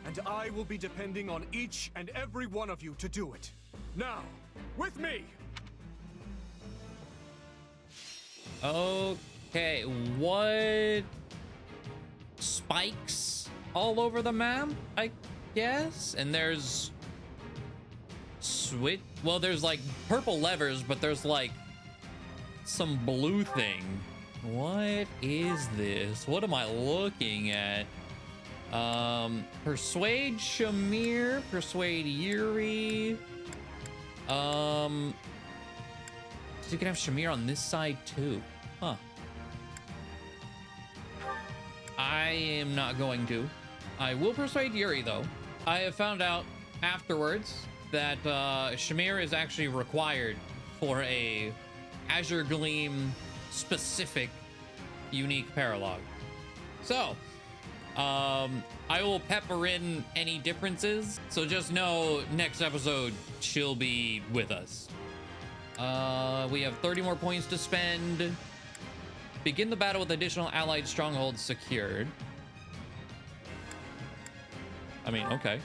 [SPEAKER 10] And I will be depending on each and every one of you to do it. Now, with me!
[SPEAKER 1] Okay, what? Spikes all over the map, I guess? And there's switch. Well, there's like purple levers, but there's like some blue thing. What is this? What am I looking at? Persuade Shamir, persuade Yuri. So you can have Shamir on this side too. Huh. I am not going to. I will persuade Yuri though. I have found out afterwards that Shamir is actually required for a Azure Gleam specific unique paralog. So I will pepper in any differences, so just know next episode she'll be with us. We have 30 more points to spend. Begin the battle with additional allied strongholds secured. I mean, okay.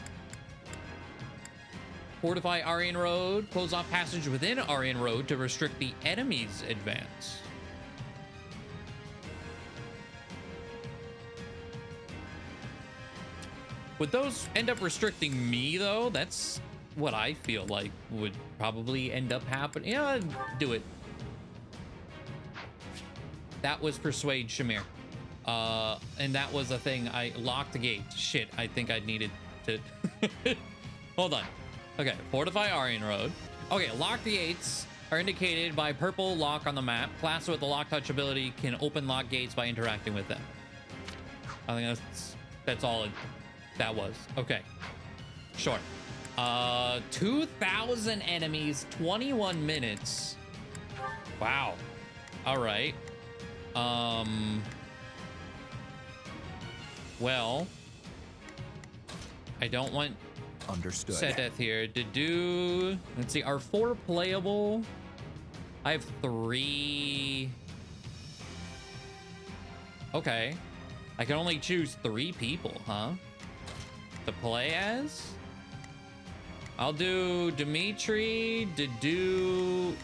[SPEAKER 1] Fortify Aryan Road. Close off passage within Aryan Road to restrict the enemy's advance. Would those end up restricting me, though? That's what I feel like would probably end up happening. Yeah, do it. That was Persuade Shamir. And that was a thing. I locked the gate. Shit, I think I needed to... Hold on. Okay, Fortify Aryan Road. Okay, lock the gates are indicated by purple lock on the map. Classes with the lock touch ability can open lock gates by interacting with them. I think that's all that was. Okay, sure. 2,000 enemies, 21 minutes. Wow. All right. Well, I don't want
[SPEAKER 13] understood
[SPEAKER 1] set death here to do. Let's see, are 4 playable? I have 3. Okay, I can only choose 3 people, huh, to play as. I'll do Dimitri to do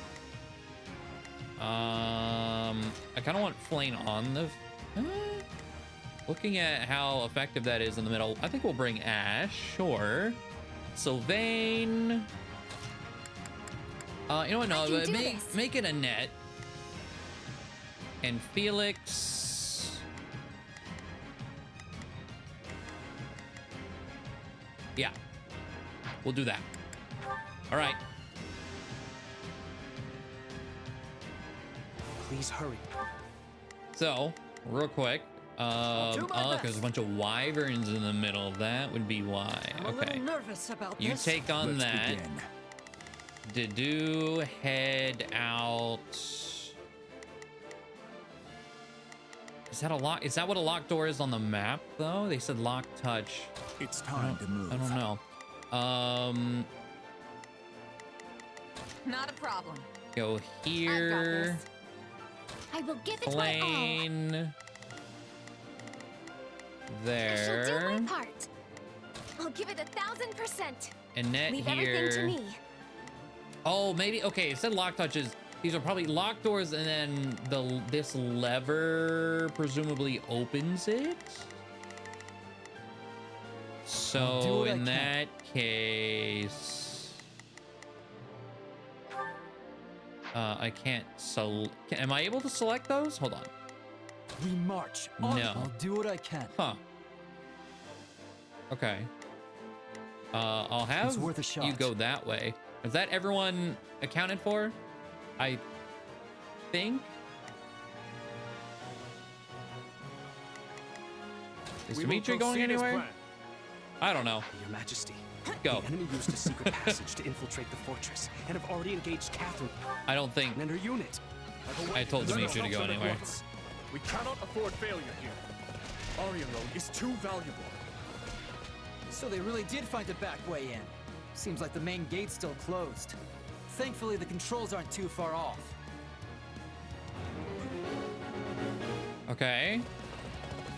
[SPEAKER 1] I kind of want Flame on the looking at how effective that is in the middle. I think we'll bring Ash, sure. Sylvain. You know what? No, make it Annette. And Felix. Yeah, we'll do that. All right.
[SPEAKER 3] Please hurry.
[SPEAKER 1] So, real quick. Oh, there's a bunch of wyverns in the middle. That would be why. Okay.
[SPEAKER 16] Nervous about
[SPEAKER 1] you
[SPEAKER 16] this.
[SPEAKER 1] take on that. Dedue, head out. Is that a lock? Is that what a locked door is on the map, though? They said lock touch.
[SPEAKER 6] It's time to move.
[SPEAKER 1] I don't know.
[SPEAKER 8] Not a problem.
[SPEAKER 1] Go here.
[SPEAKER 7] I will give it my all.
[SPEAKER 1] Plane.
[SPEAKER 7] I shall do
[SPEAKER 1] There.
[SPEAKER 7] my part. I'll give it 1,000%.
[SPEAKER 1] Annette
[SPEAKER 7] Leave
[SPEAKER 1] here.
[SPEAKER 7] everything to me.
[SPEAKER 1] Oh, maybe. Okay, it said lock touches. These are probably locked doors, and then this lever presumably opens it. So in that case, I can't. Am I able to select those? Hold on.
[SPEAKER 12] We march.
[SPEAKER 1] No.
[SPEAKER 12] I'll do what I can.
[SPEAKER 1] Huh. Okay. I'll have
[SPEAKER 12] It's worth a shot.
[SPEAKER 1] you go that way. Is that everyone accounted for? I think. Is Dimitri going anywhere? I don't know.
[SPEAKER 3] Your Majesty.
[SPEAKER 1] Go.
[SPEAKER 3] The enemy used a secret passage to infiltrate the fortress and have already engaged Catherine
[SPEAKER 1] I don't think.
[SPEAKER 3] and her unit.
[SPEAKER 1] I told Dimitri to go anywhere.
[SPEAKER 4] We cannot afford failure here. Aryan Road is too valuable.
[SPEAKER 12] So they really did find a back way in. Seems like the main gate's still closed. Thankfully, the controls aren't too far off.
[SPEAKER 1] Okay.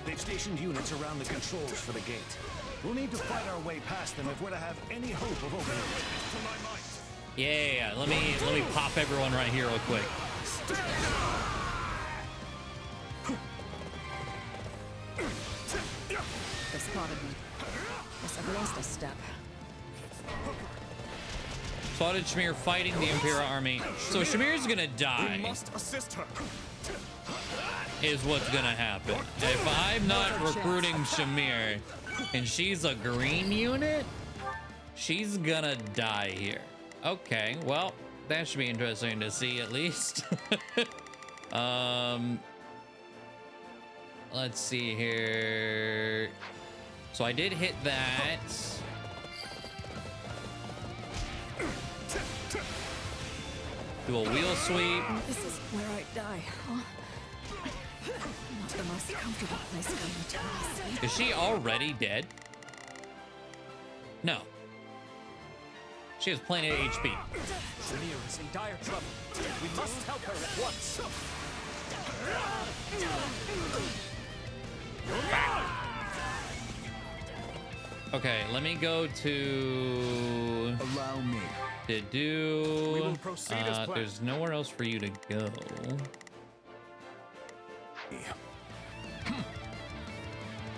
[SPEAKER 15] They've stationed units around the controls for the gate. We'll need to fight our way past them if we're to have any hope of opening it.
[SPEAKER 1] Yeah. Let me pop everyone right here real quick.
[SPEAKER 8] They spotted me. Guess I've lost a step.
[SPEAKER 1] Spotted Shamir fighting the Imperial army. So Shamir's gonna
[SPEAKER 4] We
[SPEAKER 1] die.
[SPEAKER 4] must assist her.
[SPEAKER 1] is what's gonna happen. If I'm not recruiting Shamir and she's a green unit, she's gonna die here. Okay, well, that should be interesting to see at least. Let's see here. So I did hit that. Do a wheel sweep.
[SPEAKER 8] This is where I die, huh? Not the most comfortable place for me to rest.
[SPEAKER 1] Is she already dead? No. She has plenty of HP.
[SPEAKER 3] Shamir is in dire trouble. We must help her at once.
[SPEAKER 1] Okay, let me go to...
[SPEAKER 6] Allow me.
[SPEAKER 1] To do...
[SPEAKER 10] We will proceed as planned.
[SPEAKER 1] There's nowhere else for you to go.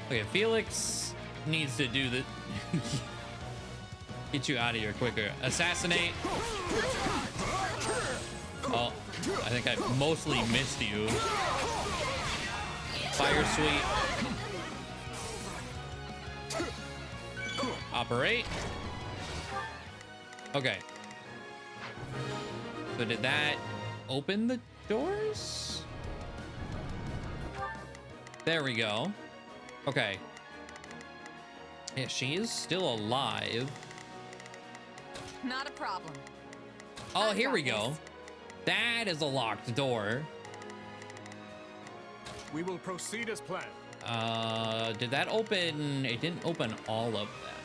[SPEAKER 1] Okay, Felix needs to do the... Get you out of here quicker. Assassinate. Oh, I think I mostly missed you. Fire sweep. Operate. Okay. So did that open the doors? There we go. Okay. Yeah, she is still alive.
[SPEAKER 8] Not a problem.
[SPEAKER 1] Oh, here we go. That is a locked door.
[SPEAKER 10] We will proceed as planned.
[SPEAKER 1] Did that open? It didn't open all of them.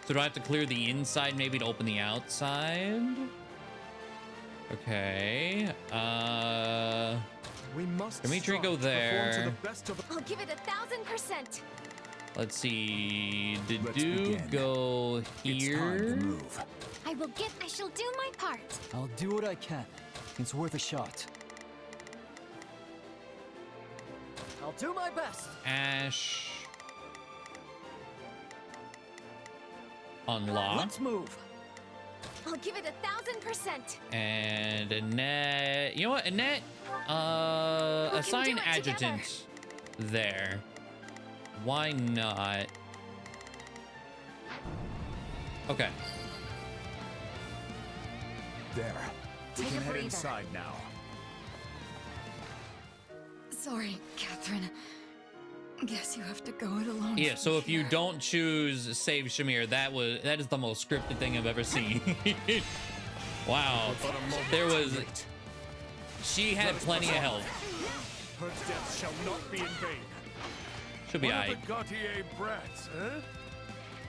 [SPEAKER 1] So do I have to clear the inside maybe to open the outside? Okay.
[SPEAKER 10] We must
[SPEAKER 1] Dimitri, go there.
[SPEAKER 7] I'll give it 1000%.
[SPEAKER 1] Let's see. Did you go here?
[SPEAKER 7] I shall do my part.
[SPEAKER 12] I'll do what I can. It's worth a shot.
[SPEAKER 16] I'll do my best.
[SPEAKER 1] Ash. Unlock.
[SPEAKER 16] Let's move.
[SPEAKER 7] I'll give it 1000%.
[SPEAKER 1] And Annette. You know what, Annette? Assign adjutant there. Why not? Okay.
[SPEAKER 13] There. We
[SPEAKER 14] Take
[SPEAKER 13] can
[SPEAKER 14] a
[SPEAKER 13] head
[SPEAKER 14] breather.
[SPEAKER 13] inside now.
[SPEAKER 14] Sorry, Catherine. Guess you have to go it alone.
[SPEAKER 1] Yeah, so if you don't choose Save Shamir, that is the most scripted thing I've ever seen. Wow. There was... She had plenty of health.
[SPEAKER 10] Her death shall not be in vain.
[SPEAKER 1] Should be
[SPEAKER 4] One
[SPEAKER 1] aight.
[SPEAKER 4] of the Gautier brats, huh?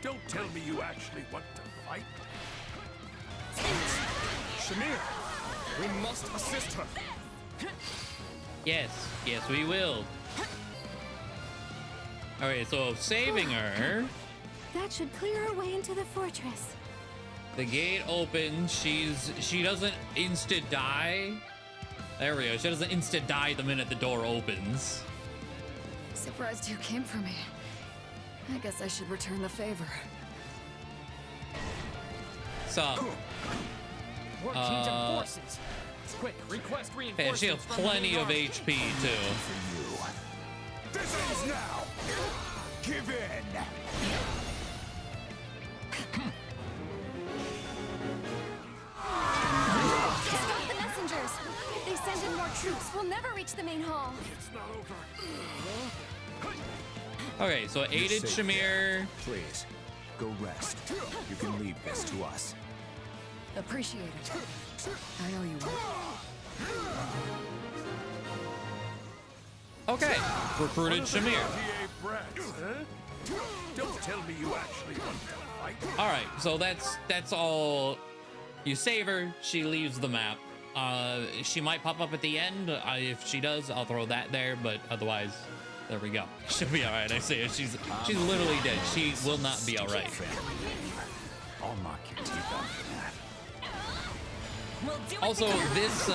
[SPEAKER 4] Don't tell me you actually want to fight.
[SPEAKER 10] Shamir, we must assist her.
[SPEAKER 1] Yes, yes, we will. Okay, so saving her.
[SPEAKER 9] That should clear her way into the fortress.
[SPEAKER 1] The gate opens. She doesn't insta die. There we go. She doesn't insta die the minute the door opens.
[SPEAKER 14] Surprised you came for me. I guess I should return the favor.
[SPEAKER 1] So,
[SPEAKER 3] We're changing forces. Quick, request
[SPEAKER 1] yeah,
[SPEAKER 3] reinforcements.
[SPEAKER 1] she has
[SPEAKER 3] from the
[SPEAKER 1] plenty
[SPEAKER 3] main
[SPEAKER 1] of
[SPEAKER 3] army.
[SPEAKER 1] HP too.
[SPEAKER 15] This ends now! Give in!
[SPEAKER 7] Stop the messengers. If they send in more troops, we'll never reach the main hall.
[SPEAKER 4] It's not over.
[SPEAKER 1] Okay, so aided
[SPEAKER 13] safe
[SPEAKER 1] Shamir.
[SPEAKER 13] Please, go rest. You can leave this to us.
[SPEAKER 14] Appreciate it. I owe you one.
[SPEAKER 1] Okay, recruited Shamir.
[SPEAKER 4] Gautier brats, huh? Don't tell me you actually want to fight.
[SPEAKER 1] All right, so that's all. You save her, she leaves the map. She might pop up at the end. If she does, I'll throw that there. But otherwise, there we go. She'll be all right. I say she's literally dead. She will not be all right.
[SPEAKER 13] I'll knock your teeth off for that.
[SPEAKER 1] Also, this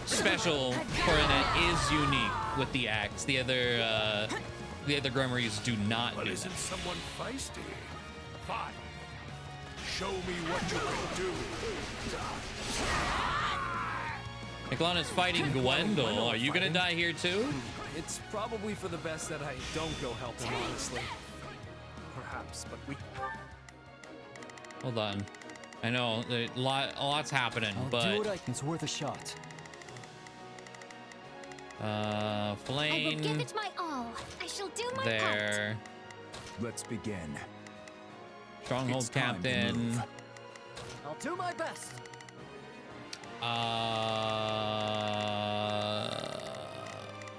[SPEAKER 1] special for Annette is unique with the axe. The other grimoires do not
[SPEAKER 4] But
[SPEAKER 1] do
[SPEAKER 4] isn't
[SPEAKER 1] that.
[SPEAKER 4] someone feisty? Fine. Show me what you can do.
[SPEAKER 1] Miklon is fighting Gwendol. Are you gonna die here too?
[SPEAKER 3] It's probably for the best that I don't go help him, honestly. Perhaps, but we...
[SPEAKER 1] Hold on. I know, a lot's happening, but...
[SPEAKER 12] do what I can. It's worth a shot.
[SPEAKER 1] Flame...
[SPEAKER 7] I will give it my all. I shall do my
[SPEAKER 1] there.
[SPEAKER 13] Let's begin.
[SPEAKER 1] Stronghold
[SPEAKER 13] It's time to
[SPEAKER 1] Captain.
[SPEAKER 13] move.
[SPEAKER 16] I'll do my best.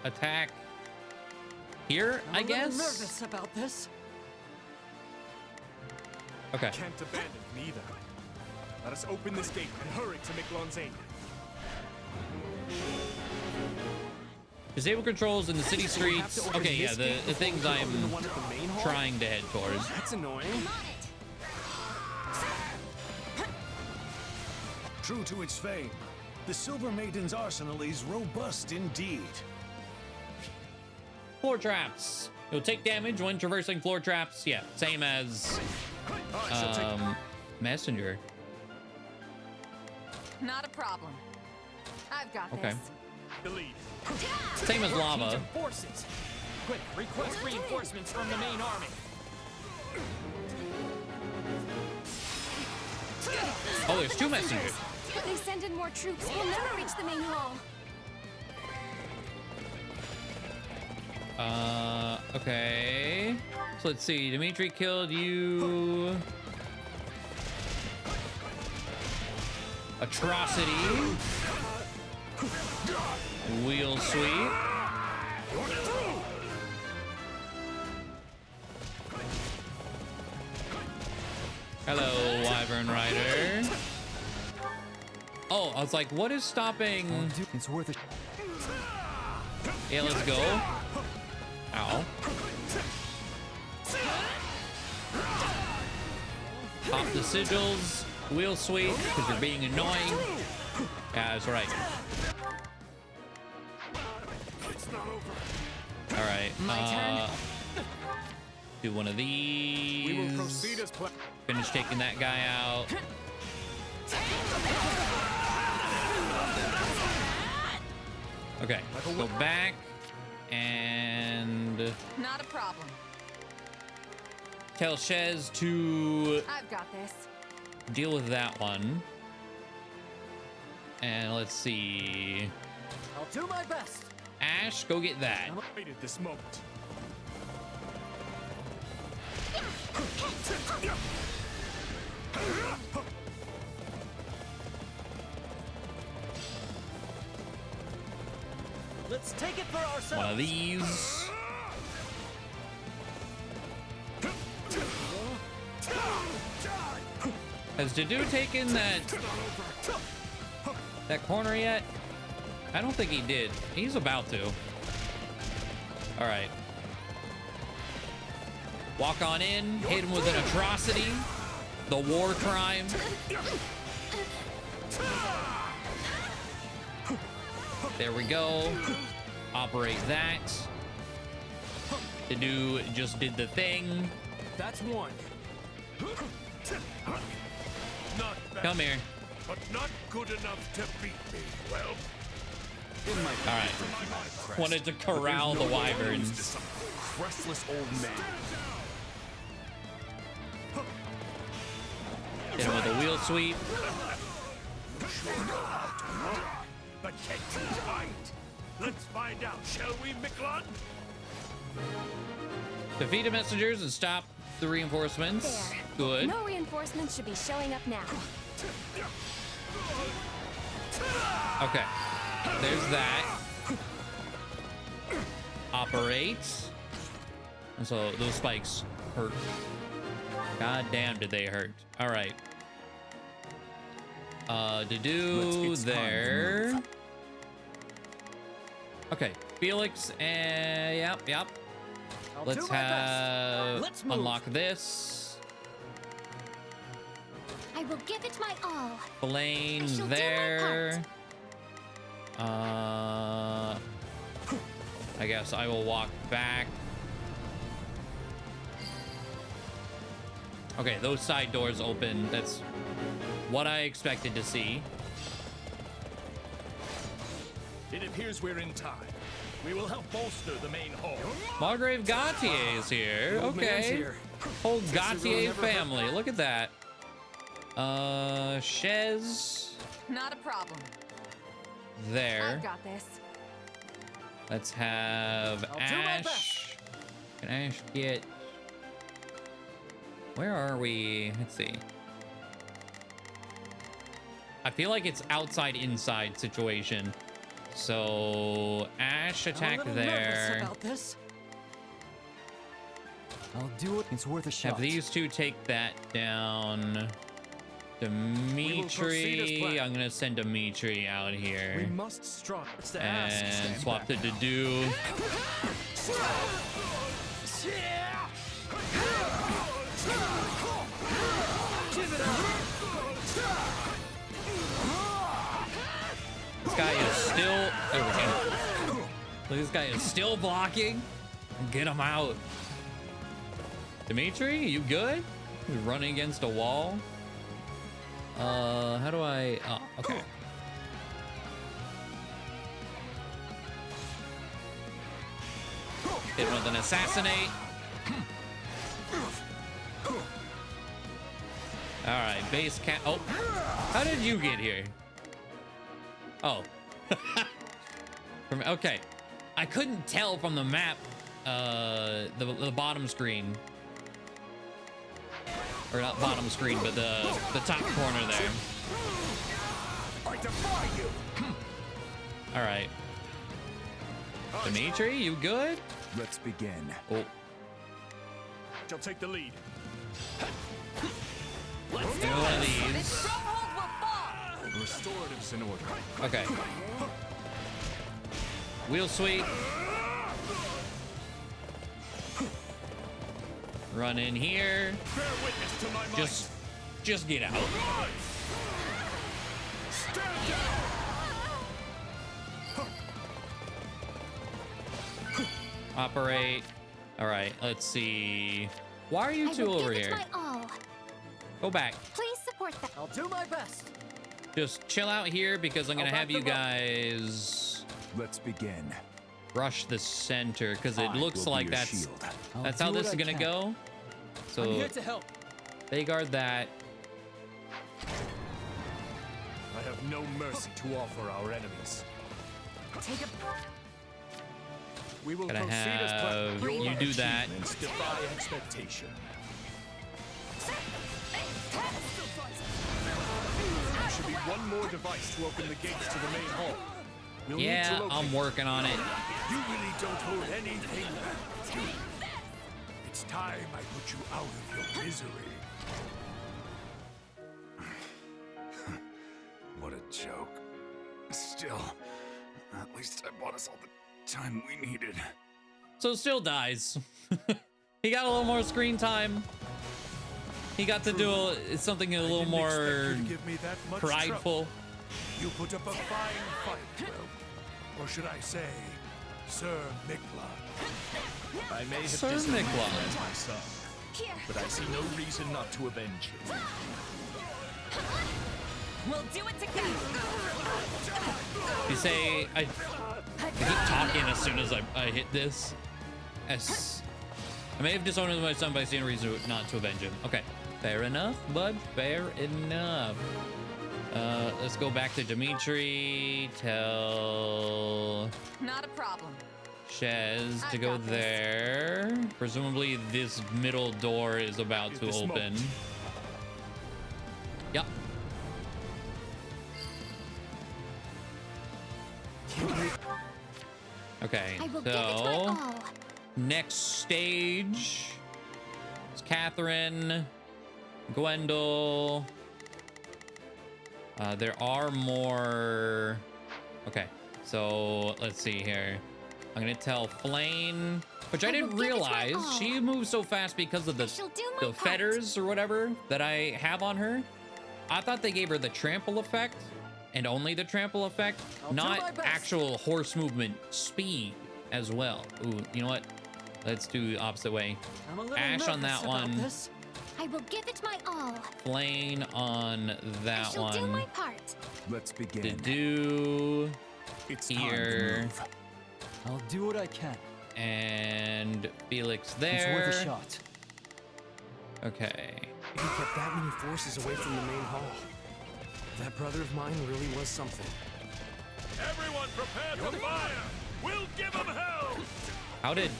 [SPEAKER 1] Attack here, I
[SPEAKER 16] I'm
[SPEAKER 1] guess.
[SPEAKER 16] nervous about this.
[SPEAKER 1] Okay.
[SPEAKER 10] Can't abandon him either. Let us open this gate and hurry to Miklon's aid.
[SPEAKER 1] Disable controls in the city streets. Okay, yeah, the things I'm trying to head towards.
[SPEAKER 3] That's annoying.
[SPEAKER 15] True to its fame, the Silver Maiden's arsenal is robust indeed.
[SPEAKER 1] Floor traps. You'll take damage when traversing floor traps. Yeah, same as Messenger.
[SPEAKER 8] Not a problem. I've got
[SPEAKER 1] Okay.
[SPEAKER 8] this.
[SPEAKER 10] Delete.
[SPEAKER 1] Same as lava.
[SPEAKER 10] Forces. Quick, request reinforcements from the main army.
[SPEAKER 1] Oh, there's two messengers.
[SPEAKER 9] If they send in more troops, we'll never reach the main hall.
[SPEAKER 1] Okay. So let's see. Dimitri killed you. Atrocity. Wheel sweep. Hello, Wyvern Rider. Oh, I was like, what is stopping?
[SPEAKER 12] It's worth it.
[SPEAKER 1] Yeah, let's go. Ow. Pop the sigils. Wheel sweep, because you're being annoying. Yeah, that's right. All right. Do one of these.
[SPEAKER 10] We will proceed as planned.
[SPEAKER 1] Finish taking that guy out. Okay, go back and
[SPEAKER 8] Not a problem.
[SPEAKER 1] tell Shez to
[SPEAKER 8] I've got this.
[SPEAKER 1] deal with that one. And let's see.
[SPEAKER 16] I'll do my best.
[SPEAKER 1] Ash, go get that.
[SPEAKER 10] I waited this moment.
[SPEAKER 16] Let's take it for ourselves.
[SPEAKER 1] One of these. Has Dedue taken that corner yet? I don't think he did. He's about to. All right. Walk on in, hit him with an atrocity, the war crime. There we go. Operate that. Dedue just did the thing.
[SPEAKER 3] That's one.
[SPEAKER 4] Not bad,
[SPEAKER 1] Come here.
[SPEAKER 4] but not good enough to beat me. Well,
[SPEAKER 1] All right. Wanted to corral the wyverns.
[SPEAKER 3] Restless old man.
[SPEAKER 1] Hit him with a wheel sweep.
[SPEAKER 4] but can you fight? Let's find out, shall we, Miklon?
[SPEAKER 1] Defeat the messengers and stop the reinforcements.
[SPEAKER 14] There.
[SPEAKER 1] Good.
[SPEAKER 14] No reinforcements should be showing up now.
[SPEAKER 1] Okay. There's that. Operate. And so those spikes hurt. God damn, did they hurt. All right. Dedue there. Okay. Felix and yep. Let's unlock this.
[SPEAKER 7] I will give it my all.
[SPEAKER 1] Flame
[SPEAKER 7] I shall do my
[SPEAKER 1] there. I guess I will walk back. Okay, those side doors open. That's what I expected to see.
[SPEAKER 4] It appears we're in time. We will help bolster the main hall.
[SPEAKER 1] Margrave Gautier is here.
[SPEAKER 4] Old man's
[SPEAKER 1] Okay.
[SPEAKER 4] here.
[SPEAKER 1] Whole
[SPEAKER 4] Guess it will
[SPEAKER 1] Gautier
[SPEAKER 4] never
[SPEAKER 1] family. Look at that. Shez.
[SPEAKER 8] Not a problem.
[SPEAKER 1] There.
[SPEAKER 8] I've got this.
[SPEAKER 1] Let's have
[SPEAKER 8] I'll do my
[SPEAKER 1] Ash. Can Ash get... Where are we? Let's see. I feel like it's outside-inside situation. So Ash attack there.
[SPEAKER 12] About this. I'll do it. It's worth a shot.
[SPEAKER 1] Have these two take that down. Dimitri. I'm gonna send Dimitri out here.
[SPEAKER 10] We must strike.
[SPEAKER 1] And swap to Dedue. This guy is still. There we go. This guy is still blocking. Get him out. Dimitri, you good? He's running against a wall. How do I? Oh, okay. Hit him with an assassinate. All right, base cat. Oh, how did you get here? Oh, okay. I couldn't tell from the map, the bottom screen, or not bottom screen, but the top corner there.
[SPEAKER 4] I defy you.
[SPEAKER 1] All right, Dimitri, you good?
[SPEAKER 13] Let's begin.
[SPEAKER 1] Oh,
[SPEAKER 4] Shall take the lead.
[SPEAKER 1] let's do one of these.
[SPEAKER 10] Restoratives in order.
[SPEAKER 1] Okay. Wheel sweep. Run in here.
[SPEAKER 4] Bear witness to my might.
[SPEAKER 1] Just get out.
[SPEAKER 4] Stand down.
[SPEAKER 1] Operate. All right, let's see. Why are you
[SPEAKER 7] I
[SPEAKER 1] two
[SPEAKER 7] will
[SPEAKER 1] over
[SPEAKER 7] give it
[SPEAKER 1] here?
[SPEAKER 7] my all.
[SPEAKER 1] Go back.
[SPEAKER 7] Please support that.
[SPEAKER 12] I'll do my best.
[SPEAKER 1] Just chill out here because I'm gonna
[SPEAKER 12] I'll
[SPEAKER 1] have
[SPEAKER 12] back
[SPEAKER 1] you
[SPEAKER 12] them up.
[SPEAKER 1] guys
[SPEAKER 13] Let's begin.
[SPEAKER 1] rush the center because it
[SPEAKER 13] I
[SPEAKER 1] looks
[SPEAKER 13] will be
[SPEAKER 1] like
[SPEAKER 13] your
[SPEAKER 1] that's
[SPEAKER 13] shield.
[SPEAKER 1] that's
[SPEAKER 12] I'll
[SPEAKER 1] how
[SPEAKER 12] do
[SPEAKER 1] this is
[SPEAKER 12] what I
[SPEAKER 1] gonna
[SPEAKER 12] can.
[SPEAKER 1] go.
[SPEAKER 12] I'm
[SPEAKER 1] So
[SPEAKER 12] here to help.
[SPEAKER 1] they guard that.
[SPEAKER 4] I have no mercy to offer our enemies.
[SPEAKER 8] Take a.
[SPEAKER 4] We will
[SPEAKER 1] Gonna
[SPEAKER 4] proceed as planned.
[SPEAKER 1] have you do that.
[SPEAKER 4] Achievements defy expectation. There should be one more device to open the gates to the main hall. We'll need to
[SPEAKER 1] Yeah,
[SPEAKER 4] locate
[SPEAKER 1] I'm working on it.
[SPEAKER 4] You really don't hold anything back, do you? It's time I put you out of your misery.
[SPEAKER 18] What a joke. Still, at least I bought us all the time we needed.
[SPEAKER 1] So still dies. He got a little more screen time. He got to do something a little more
[SPEAKER 4] Expect you to give me that much
[SPEAKER 1] prideful.
[SPEAKER 4] trouble. You put up a fine fight, well, or should I say, Sir Mikla. I may have
[SPEAKER 1] Sir
[SPEAKER 4] disowned
[SPEAKER 1] Mikla.
[SPEAKER 4] you as my son, but I see no reason not to avenge him.
[SPEAKER 8] We'll do it together.
[SPEAKER 1] You say I keep talking as soon as I hit this. I may have disowned my son, but I see no reason not to avenge him. Okay, fair enough, bud. Fair enough. Let's go back to Dimitri. Tell
[SPEAKER 8] Not a problem.
[SPEAKER 1] Shez to
[SPEAKER 8] I've
[SPEAKER 1] go
[SPEAKER 8] got this.
[SPEAKER 1] there. Presumably this middle door is about to
[SPEAKER 4] this
[SPEAKER 1] open.
[SPEAKER 4] moment.
[SPEAKER 1] Yep. Okay,
[SPEAKER 7] I will give it my
[SPEAKER 1] so
[SPEAKER 7] all.
[SPEAKER 1] next stage is Catherine, Gwendol. There are more. Okay, so let's see here. I'm gonna tell Flame, which I didn't realize she moves so fast because of the feathers or whatever that I have on her. I thought they gave her the trample effect and only the trample effect, not actual horse movement speed as well. Ooh, you know what? Let's do the opposite way.
[SPEAKER 16] I'm a little
[SPEAKER 1] Ash on
[SPEAKER 16] nervous
[SPEAKER 1] that
[SPEAKER 16] about
[SPEAKER 1] one.
[SPEAKER 16] this.
[SPEAKER 7] I will give it my all.
[SPEAKER 1] Flame on
[SPEAKER 7] I
[SPEAKER 1] that
[SPEAKER 7] shall do my
[SPEAKER 1] one.
[SPEAKER 7] part.
[SPEAKER 13] Let's begin.
[SPEAKER 1] To do here.
[SPEAKER 12] I'll do what I can.
[SPEAKER 1] And Felix there.
[SPEAKER 12] It's worth a shot.
[SPEAKER 1] Okay.
[SPEAKER 3] He kept that many forces away from the main hall. That brother of mine really was something.
[SPEAKER 4] Everyone prepare for fire! We'll give them hell!
[SPEAKER 1] How did...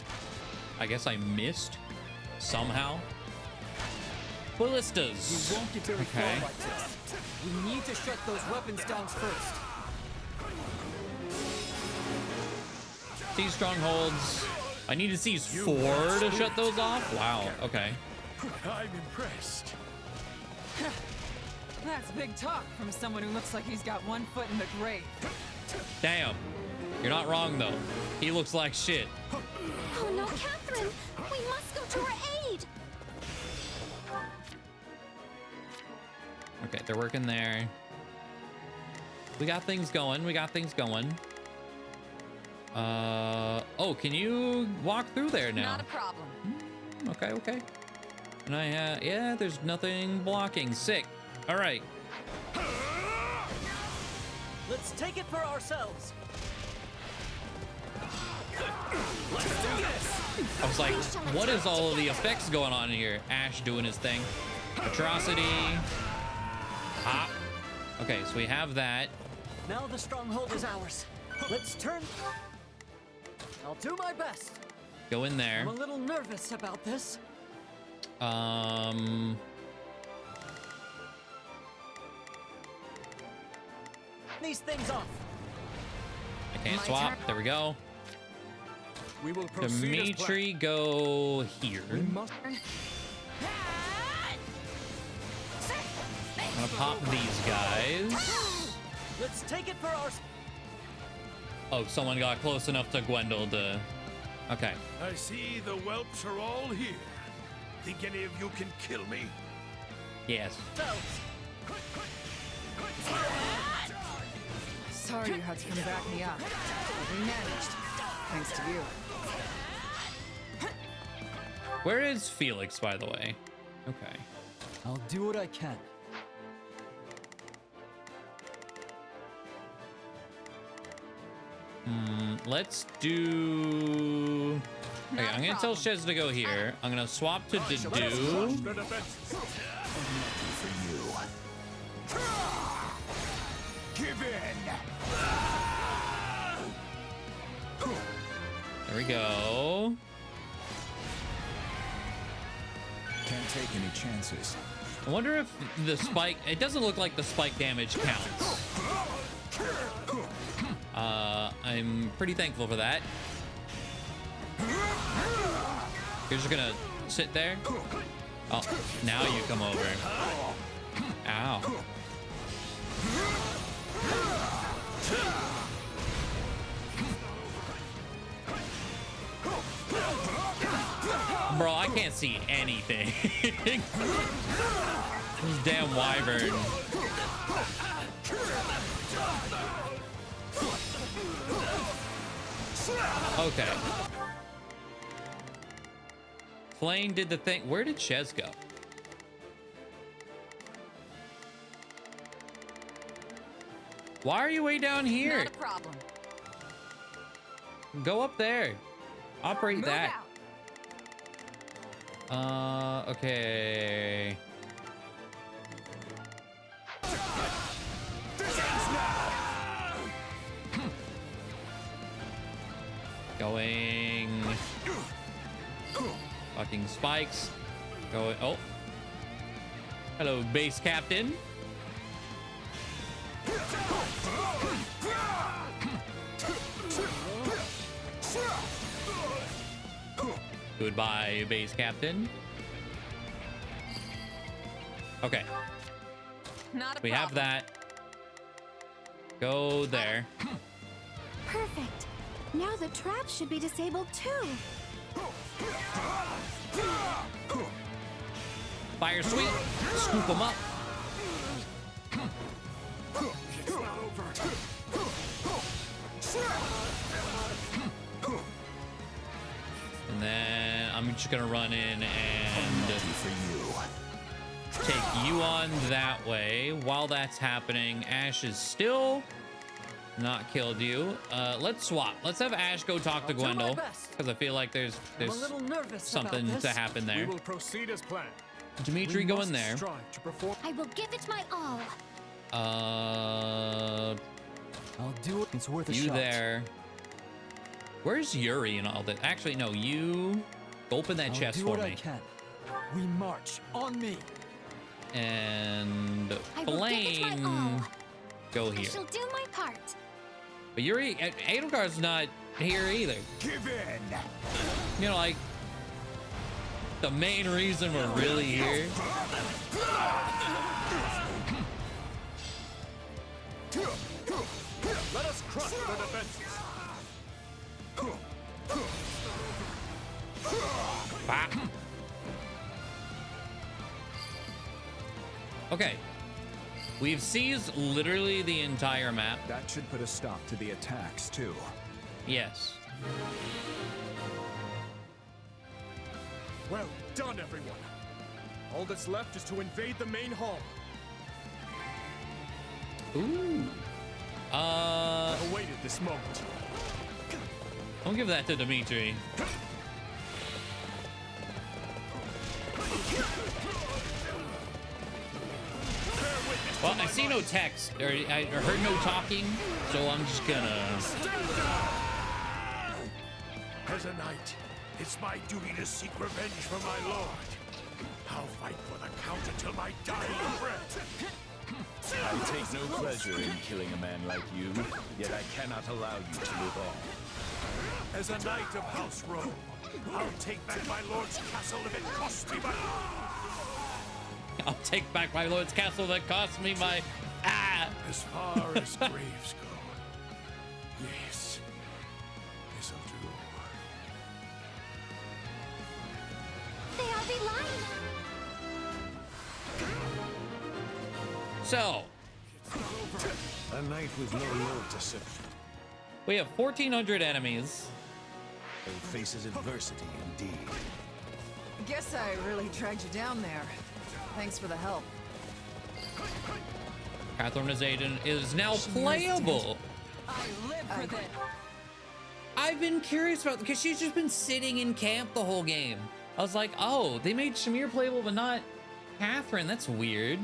[SPEAKER 1] I guess I missed? Somehow? Ballistas.
[SPEAKER 12] We won't get very far like this. We need to shut those weapons down first.
[SPEAKER 1] Seize strongholds. I need to seize 4 to shut those off? Wow, okay.
[SPEAKER 4] I'm impressed.
[SPEAKER 8] That's big talk from someone who looks like he's got one foot in the grave.
[SPEAKER 1] Damn. You're not wrong, though. He looks like shit.
[SPEAKER 7] Oh no, Catherine! We must go to her aid!
[SPEAKER 1] Okay, they're working there. We got things going. We got things going. Oh, can you walk through there now?
[SPEAKER 8] Not a problem.
[SPEAKER 1] Okay, okay. And yeah, there's nothing blocking. Sick. All right.
[SPEAKER 16] Let's take it for ourselves.
[SPEAKER 3] Let's do this!
[SPEAKER 1] I was like, what is all of the effects going on here? Ash doing his thing. Atrocity. Ah. Okay, so we have that.
[SPEAKER 16] Now the stronghold is ours. Let's turn. I'll do my best.
[SPEAKER 1] Go in there.
[SPEAKER 16] I'm a little nervous about this. These things off.
[SPEAKER 1] I can't swap. There we go.
[SPEAKER 3] We will proceed
[SPEAKER 1] Dimitri, go here. I'm gonna pop these guys.
[SPEAKER 16] Let's take it for our.
[SPEAKER 1] Oh, someone got close enough to Gwendol to... Okay.
[SPEAKER 4] I see the whelps are all here. Think any of you can kill me?
[SPEAKER 1] Yes.
[SPEAKER 8] Sorry you had to come back me up. But we managed. Thanks to you.
[SPEAKER 1] Where is Felix, by the way? Okay.
[SPEAKER 12] I'll do what I can.
[SPEAKER 1] Let's do... Okay, I'm gonna tell Shez to go here. I'm gonna swap to Dedue.
[SPEAKER 4] Give in!
[SPEAKER 1] There we go.
[SPEAKER 13] Can't take any chances.
[SPEAKER 1] I wonder if the spike... It doesn't look like the spike damage counts. I'm pretty thankful for that. You're just gonna sit there? Oh, now you come over. Ow. Bro, I can't see anything. This damn wyvern. Okay. Flame did the thing. Where did Shez go? Why are you way down here?
[SPEAKER 8] Not a problem.
[SPEAKER 1] Go up there. Operate
[SPEAKER 8] Move
[SPEAKER 1] that. Okay. Going. Fucking spikes. Going. Oh. Hello, base captain. Goodbye, base captain. Okay.
[SPEAKER 8] Not a
[SPEAKER 1] we have that. Go there.
[SPEAKER 9] Perfect. Now the trap should be disabled too.
[SPEAKER 1] Fire sweep. Scoop them up. And then I'm just gonna run in and take you on that way. While that's happening, Ash is still Not killed you. Let's swap. Let's have Ash go talk to Gwendol, because I feel like there's
[SPEAKER 16] I'm a little nervous
[SPEAKER 1] something
[SPEAKER 16] about
[SPEAKER 1] to
[SPEAKER 16] this.
[SPEAKER 1] happen there.
[SPEAKER 10] We will proceed as planned.
[SPEAKER 1] Dimitri, go in there.
[SPEAKER 7] I will give it my all.
[SPEAKER 12] I'll do it. It's worth a
[SPEAKER 1] You
[SPEAKER 12] shot.
[SPEAKER 1] there. Where's Yuri and all that? Actually, no, you go open that chest for me.
[SPEAKER 12] I can. We march on me.
[SPEAKER 1] And
[SPEAKER 7] I will give it my
[SPEAKER 1] Blaine,
[SPEAKER 7] all.
[SPEAKER 1] go
[SPEAKER 7] I
[SPEAKER 1] here.
[SPEAKER 7] shall do my part.
[SPEAKER 1] But Yuri, Edelgard's not here either.
[SPEAKER 4] Give in.
[SPEAKER 1] You know, like, the main reason we're really here.
[SPEAKER 10] Let us crush their defenses.
[SPEAKER 1] Bah. Okay. We've seized literally the entire map.
[SPEAKER 13] That should put a stop to the attacks, too.
[SPEAKER 1] Yes.
[SPEAKER 10] Well done, everyone. All that's left is to invade the main hall.
[SPEAKER 1] Ooh.
[SPEAKER 10] I've awaited this moment.
[SPEAKER 1] I'll give that to Dimitri. Well, I see no text, or I heard no talking, so I'm just gonna...
[SPEAKER 4] As a knight, it's my duty to seek revenge for my lord. I'll fight for the count until my dying breath.
[SPEAKER 19] I take no pleasure in killing a man like you, yet I cannot allow you to live on.
[SPEAKER 4] As a knight of House Rowe, I'll take back my lord's castle if it costs me my...
[SPEAKER 1] I'll take back my lord's castle that cost me my... Ah!
[SPEAKER 4] As far as graves go, yes, this'll do.
[SPEAKER 7] They are relying.
[SPEAKER 1] So,
[SPEAKER 15] A knight with no lord to serve.
[SPEAKER 1] we have 1,400 enemies.
[SPEAKER 15] Who faces adversity indeed.
[SPEAKER 8] Guess I really dragged you down there. Thanks for the help.
[SPEAKER 1] Catherine Azaden is now playable.
[SPEAKER 8] I live for this.
[SPEAKER 1] I've been curious about, because she's just been sitting in camp the whole game. I was like, oh, they made Shamir playable, but not Catherine. That's weird.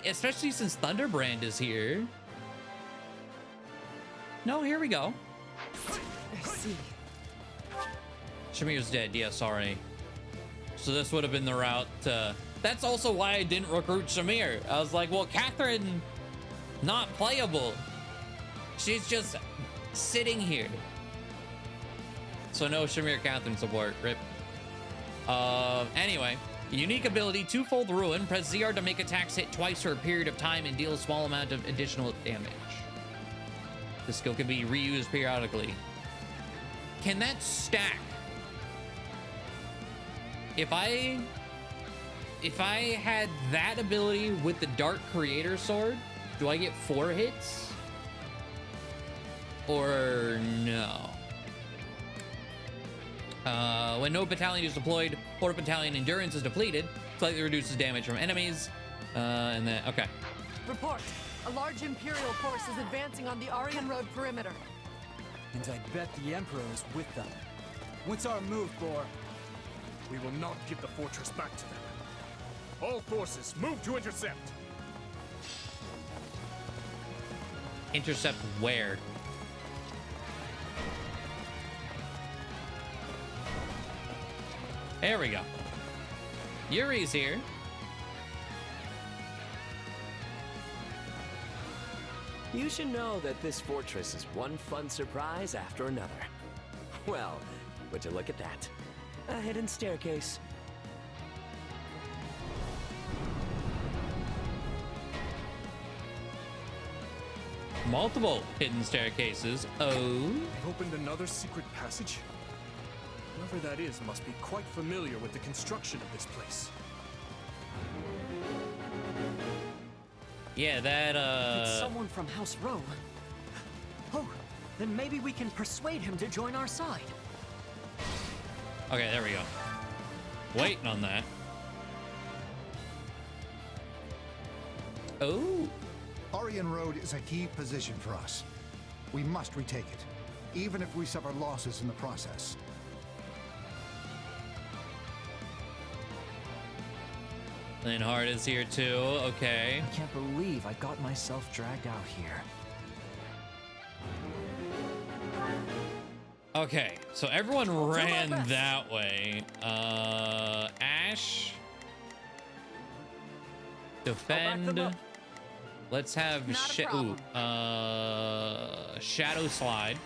[SPEAKER 1] Especially since Thunderbrand is here. No, here we go.
[SPEAKER 8] I see.
[SPEAKER 1] Shamir's dead. Yeah, sorry. So this would have been the route to... That's also why I didn't recruit Shamir. I was like, well, Catherine, not playable. She's just sitting here. So no Shamir Catherine support. Rip. Anyway. Unique ability, Twofold Ruin. Press ZR to make attacks hit twice for a period of time and deal a small amount of additional damage. The skill can be reused periodically. Can that stack? If I had that ability with the Dark Creator Sword, do I get 4 hits? Or no? When no battalion is deployed, or battalion endurance is depleted, slightly reduces damage from enemies. And then, okay.
[SPEAKER 20] Report. A large Imperial force is advancing on the Aryan Road perimeter.
[SPEAKER 12] And I bet the Emperor is with them. What's our move, Bor?
[SPEAKER 10] We will not give the fortress back to them. All forces, move to intercept.
[SPEAKER 1] Intercept where? There we go. Yuri's here.
[SPEAKER 3] You should know that this fortress is one fun surprise after another. Well, would you look at that? A hidden staircase.
[SPEAKER 1] Multiple hidden staircases. Oh.
[SPEAKER 10] They opened another secret passage? Whoever that is must be quite familiar with the construction of this place.
[SPEAKER 1] Yeah, that,
[SPEAKER 16] It's someone from House Rowe. Oh, then maybe we can persuade him to join our side.
[SPEAKER 1] Okay, there we go. Waiting on that. Oh.
[SPEAKER 6] Aryan Road is a key position for us. We must retake it, even if we suffer losses in the process.
[SPEAKER 1] Linhardt is here too. Okay.
[SPEAKER 5] I can't believe I got myself dragged out here.
[SPEAKER 1] Okay, so everyone ran that way. Ash. Defend. Let's have Shadow Slide.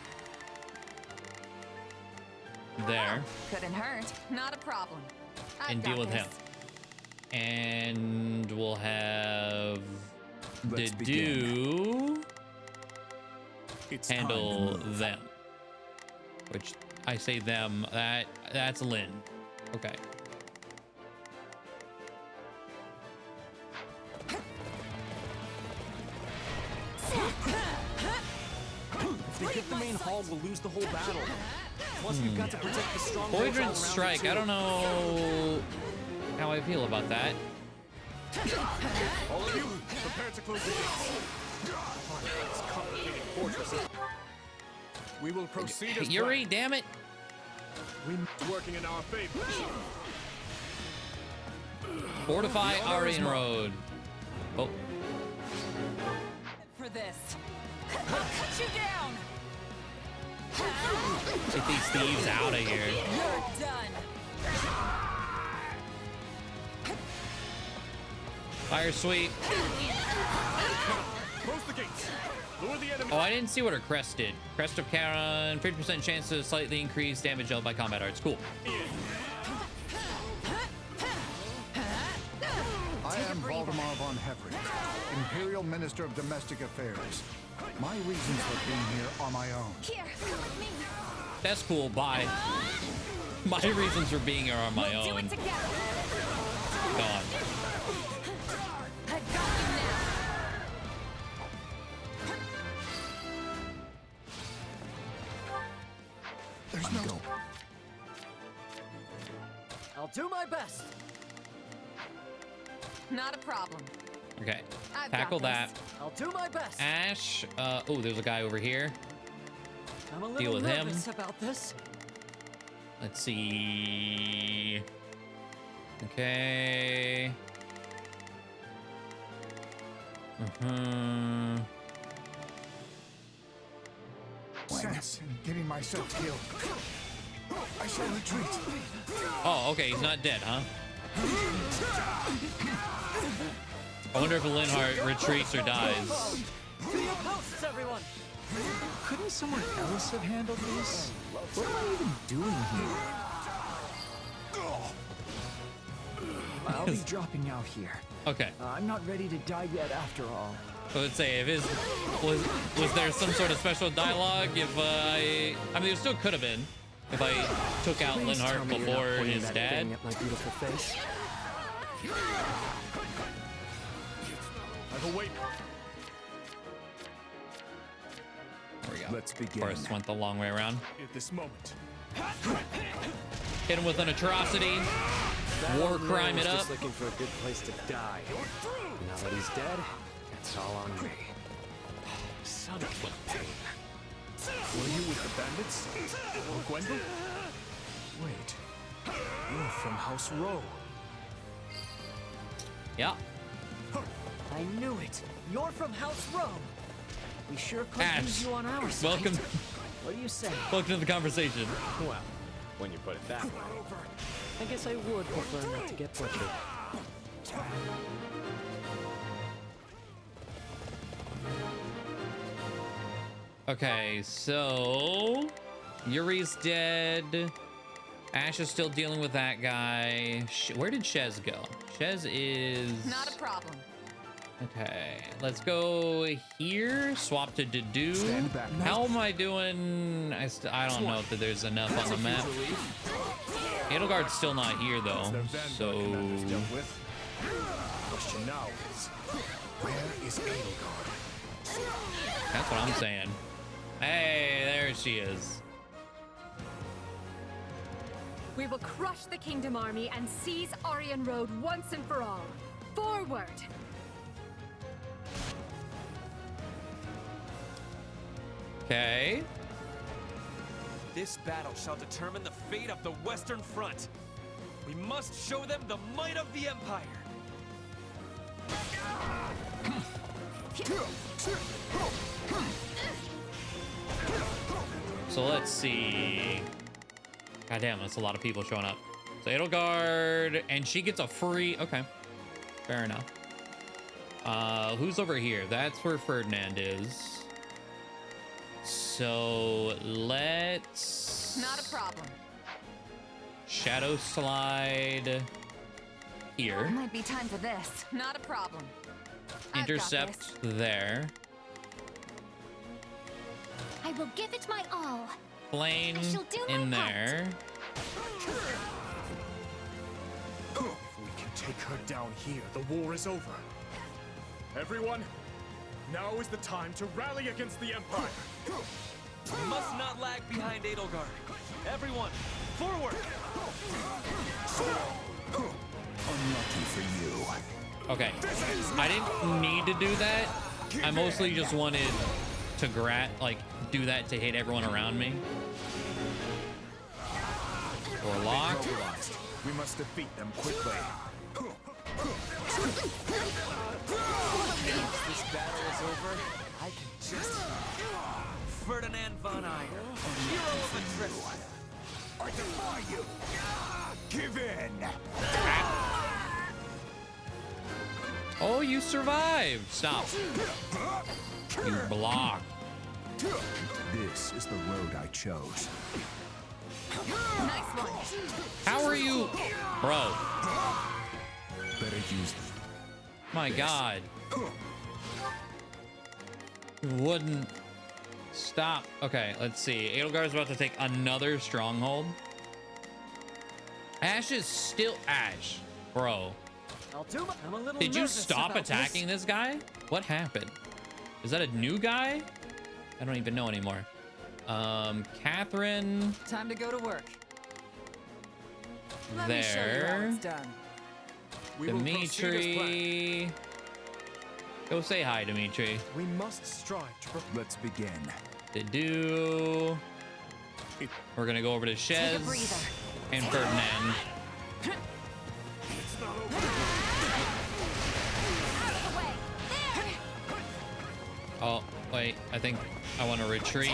[SPEAKER 1] There.
[SPEAKER 8] Couldn't hurt. Not a problem.
[SPEAKER 1] And deal with him. And we'll have Dedue handle them. Which I say them, that's Lynn. Okay.
[SPEAKER 10] If they hit the main hall, we'll lose the whole battle. Plus, we've got to protect the strong
[SPEAKER 1] Poedron Strike, I don't know how I feel about that.
[SPEAKER 10] All of you, prepare to close the gates. It's complicated fortresses. We will proceed as
[SPEAKER 1] Yuri, damn it!
[SPEAKER 10] We're working in our favor.
[SPEAKER 1] Fortify Aryan Road. Oh.
[SPEAKER 8] For this. I'll cut you down.
[SPEAKER 1] Get these thieves out of here.
[SPEAKER 8] You're done.
[SPEAKER 1] Fire sweep.
[SPEAKER 10] Close the gates. Lure the enemy.
[SPEAKER 1] Oh, I didn't see what her crest did. Crest of Charon, 50% chance to slightly increase damage dealt by combat arts. Cool.
[SPEAKER 6] I am Valdemar von Hefric, Imperial Minister of Domestic Affairs. My reasons for being here are my own.
[SPEAKER 7] Here, come with me.
[SPEAKER 1] That's cool. Bye. My reasons for being here are my
[SPEAKER 7] We'll do
[SPEAKER 1] own.
[SPEAKER 7] it together.
[SPEAKER 1] God.
[SPEAKER 7] I got you now.
[SPEAKER 6] There's no.
[SPEAKER 16] I'll do my best.
[SPEAKER 8] Not a problem.
[SPEAKER 1] Okay.
[SPEAKER 8] I've got
[SPEAKER 1] Tackle
[SPEAKER 8] this.
[SPEAKER 1] that.
[SPEAKER 16] I'll do my best.
[SPEAKER 1] Ash. Oh, there's a guy over here.
[SPEAKER 16] I'm a little
[SPEAKER 1] Deal with him.
[SPEAKER 16] nervous about this.
[SPEAKER 1] Let's see. Okay.
[SPEAKER 6] Sense in getting myself killed. I shall retreat.
[SPEAKER 1] Oh, okay. He's not dead, huh? I wonder if Linhardt retreats or dies.
[SPEAKER 16] To your posts, everyone.
[SPEAKER 5] Couldn't someone else have handled this? What am I even doing here? I'll be dropping out here.
[SPEAKER 1] Okay.
[SPEAKER 5] I'm not ready to die yet after all.
[SPEAKER 1] I would say if his was there some sort of special dialogue? If I mean, there still could have been if I took out
[SPEAKER 3] Please tell
[SPEAKER 1] Linhardt
[SPEAKER 3] me you're not
[SPEAKER 1] before
[SPEAKER 3] pointing
[SPEAKER 1] his
[SPEAKER 3] that
[SPEAKER 1] dad.
[SPEAKER 3] thing at my beautiful face.
[SPEAKER 10] I've awaited.
[SPEAKER 1] There we go.
[SPEAKER 13] Let's begin.
[SPEAKER 1] Of course, went the long way around.
[SPEAKER 10] At this moment.
[SPEAKER 1] Hit him with an atrocity. War crime it up.
[SPEAKER 3] Just looking for a good place to die. Now that he's dead, it's all on me. Son of a pain.
[SPEAKER 10] Were you with the bandits? Or Gwendol? Wait. You're from House Rowe.
[SPEAKER 1] Yeah.
[SPEAKER 16] I knew it. You're from House Rowe. We sure could
[SPEAKER 1] Ash,
[SPEAKER 16] use you on our side.
[SPEAKER 1] welcome.
[SPEAKER 16] What do you say?
[SPEAKER 1] Welcome to the conversation.
[SPEAKER 3] Well, when you put it that way. I guess I would prefer not to get butchered.
[SPEAKER 1] Okay, so Yuri's dead. Ash is still dealing with that guy. Where did Shez go? Shez is...
[SPEAKER 8] Not a problem.
[SPEAKER 1] Okay, let's go here. Swap to Dedue.
[SPEAKER 6] Stand back.
[SPEAKER 1] How am I doing? I don't know if there's enough on the map. Edelgard's still not here though, so...
[SPEAKER 10] Question now is, where is Edelgard?
[SPEAKER 1] That's what I'm saying. Hey, there she is.
[SPEAKER 14] We will crush the Kingdom Army and seize Aryan Road once and for all. Forward!
[SPEAKER 1] Okay.
[SPEAKER 5] This battle shall determine the fate of the Western Front. We must show them the might of the Empire.
[SPEAKER 1] So let's see. God damn, that's a lot of people showing up. So Edelgard, and she gets a free. Okay, fair enough. Who's over here? That's where Ferdinand is. So let's.
[SPEAKER 8] Not a problem.
[SPEAKER 1] Shadow slide here.
[SPEAKER 8] Might be time for this. Not a problem.
[SPEAKER 1] Intercept there.
[SPEAKER 7] I will give it my all.
[SPEAKER 1] Flame
[SPEAKER 7] I shall do
[SPEAKER 1] in
[SPEAKER 7] my part.
[SPEAKER 1] there.
[SPEAKER 10] If we can take her down here, the war is over. Everyone, now is the time to rally against the Empire.
[SPEAKER 5] We must not lag behind Edelgard. Everyone, forward!
[SPEAKER 15] Unlucky for you.
[SPEAKER 1] Okay, I didn't need to do that. I mostly just wanted to do that to hit everyone around me. Or locked.
[SPEAKER 10] We must defeat them quickly.
[SPEAKER 5] Once this battle is over, I can just... Ferdinand von Eyre, hero of Atreus.
[SPEAKER 4] I defy you! Give in!
[SPEAKER 1] Oh, you survived. Stop. You block.
[SPEAKER 13] This is the road I chose.
[SPEAKER 8] Nice one.
[SPEAKER 1] How are you? Bro.
[SPEAKER 13] Better use them.
[SPEAKER 1] My God. Wouldn't stop. Okay, let's see. Edelgard's about to take another stronghold. Ash is still Ash. Bro.
[SPEAKER 16] I'm a little
[SPEAKER 1] Did you
[SPEAKER 16] nervous
[SPEAKER 1] stop
[SPEAKER 16] about
[SPEAKER 1] attacking this guy? What happened? Is that a new guy? I don't even know anymore. Catherine.
[SPEAKER 8] Time to go to work. Let me show you how
[SPEAKER 1] There.
[SPEAKER 8] it's done.
[SPEAKER 1] Dimitri. Go say hi, Dimitri.
[SPEAKER 10] We must strive to...
[SPEAKER 13] Let's begin.
[SPEAKER 1] Do. We're gonna go over to
[SPEAKER 8] Take a
[SPEAKER 1] Shez
[SPEAKER 8] breather.
[SPEAKER 1] and Ferdinand. Oh, wait, I think I want to retreat.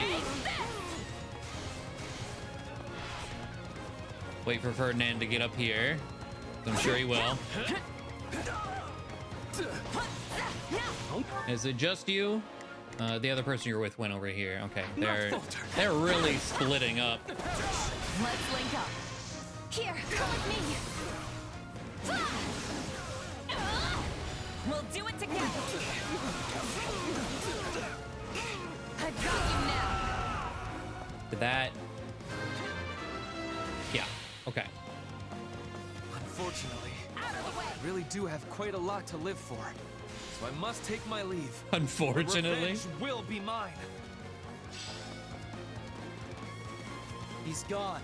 [SPEAKER 1] Wait for Ferdinand to get up here. I'm sure he will. Is it just you? The other person you're with went over here. Okay, they're really splitting up.
[SPEAKER 8] Let's link up.
[SPEAKER 7] Here, come with me.
[SPEAKER 8] We'll do it together. I've got you now.
[SPEAKER 1] Did that? Yeah. Okay.
[SPEAKER 5] Unfortunately, I really do have quite a lot to live for. So I must take my leave.
[SPEAKER 1] Unfortunately.
[SPEAKER 5] Revenge will be mine.
[SPEAKER 12] He's gone.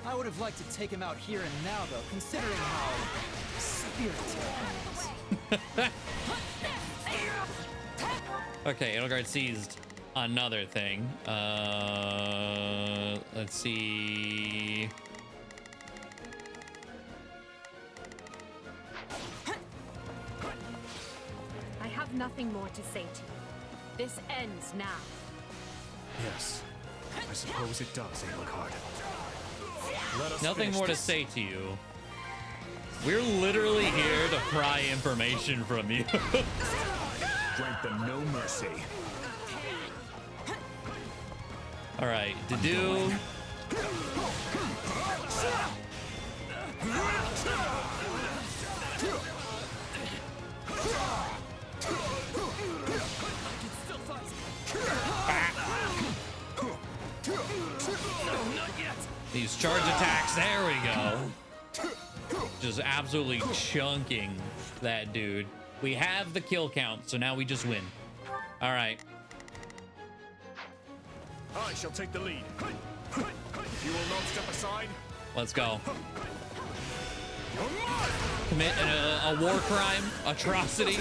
[SPEAKER 12] I would have liked to take him out here and now, though, considering how spirited he is.
[SPEAKER 1] Okay, Edelgard seized another thing. Let's see.
[SPEAKER 17] I have nothing more to say to you. This ends now.
[SPEAKER 10] Yes, I suppose it does, Edelgard. Let us
[SPEAKER 1] Nothing
[SPEAKER 10] finish
[SPEAKER 1] more to
[SPEAKER 10] this.
[SPEAKER 1] say to you. We're literally here to pry information from you.
[SPEAKER 13] Grant them no mercy.
[SPEAKER 1] All right, to do. These charge attacks. There we go. Just absolutely chunking that dude. We have the kill count, so now we just win. All right.
[SPEAKER 10] I shall take the lead. If you will not step aside,
[SPEAKER 1] Let's go. Commit a war crime, atrocity.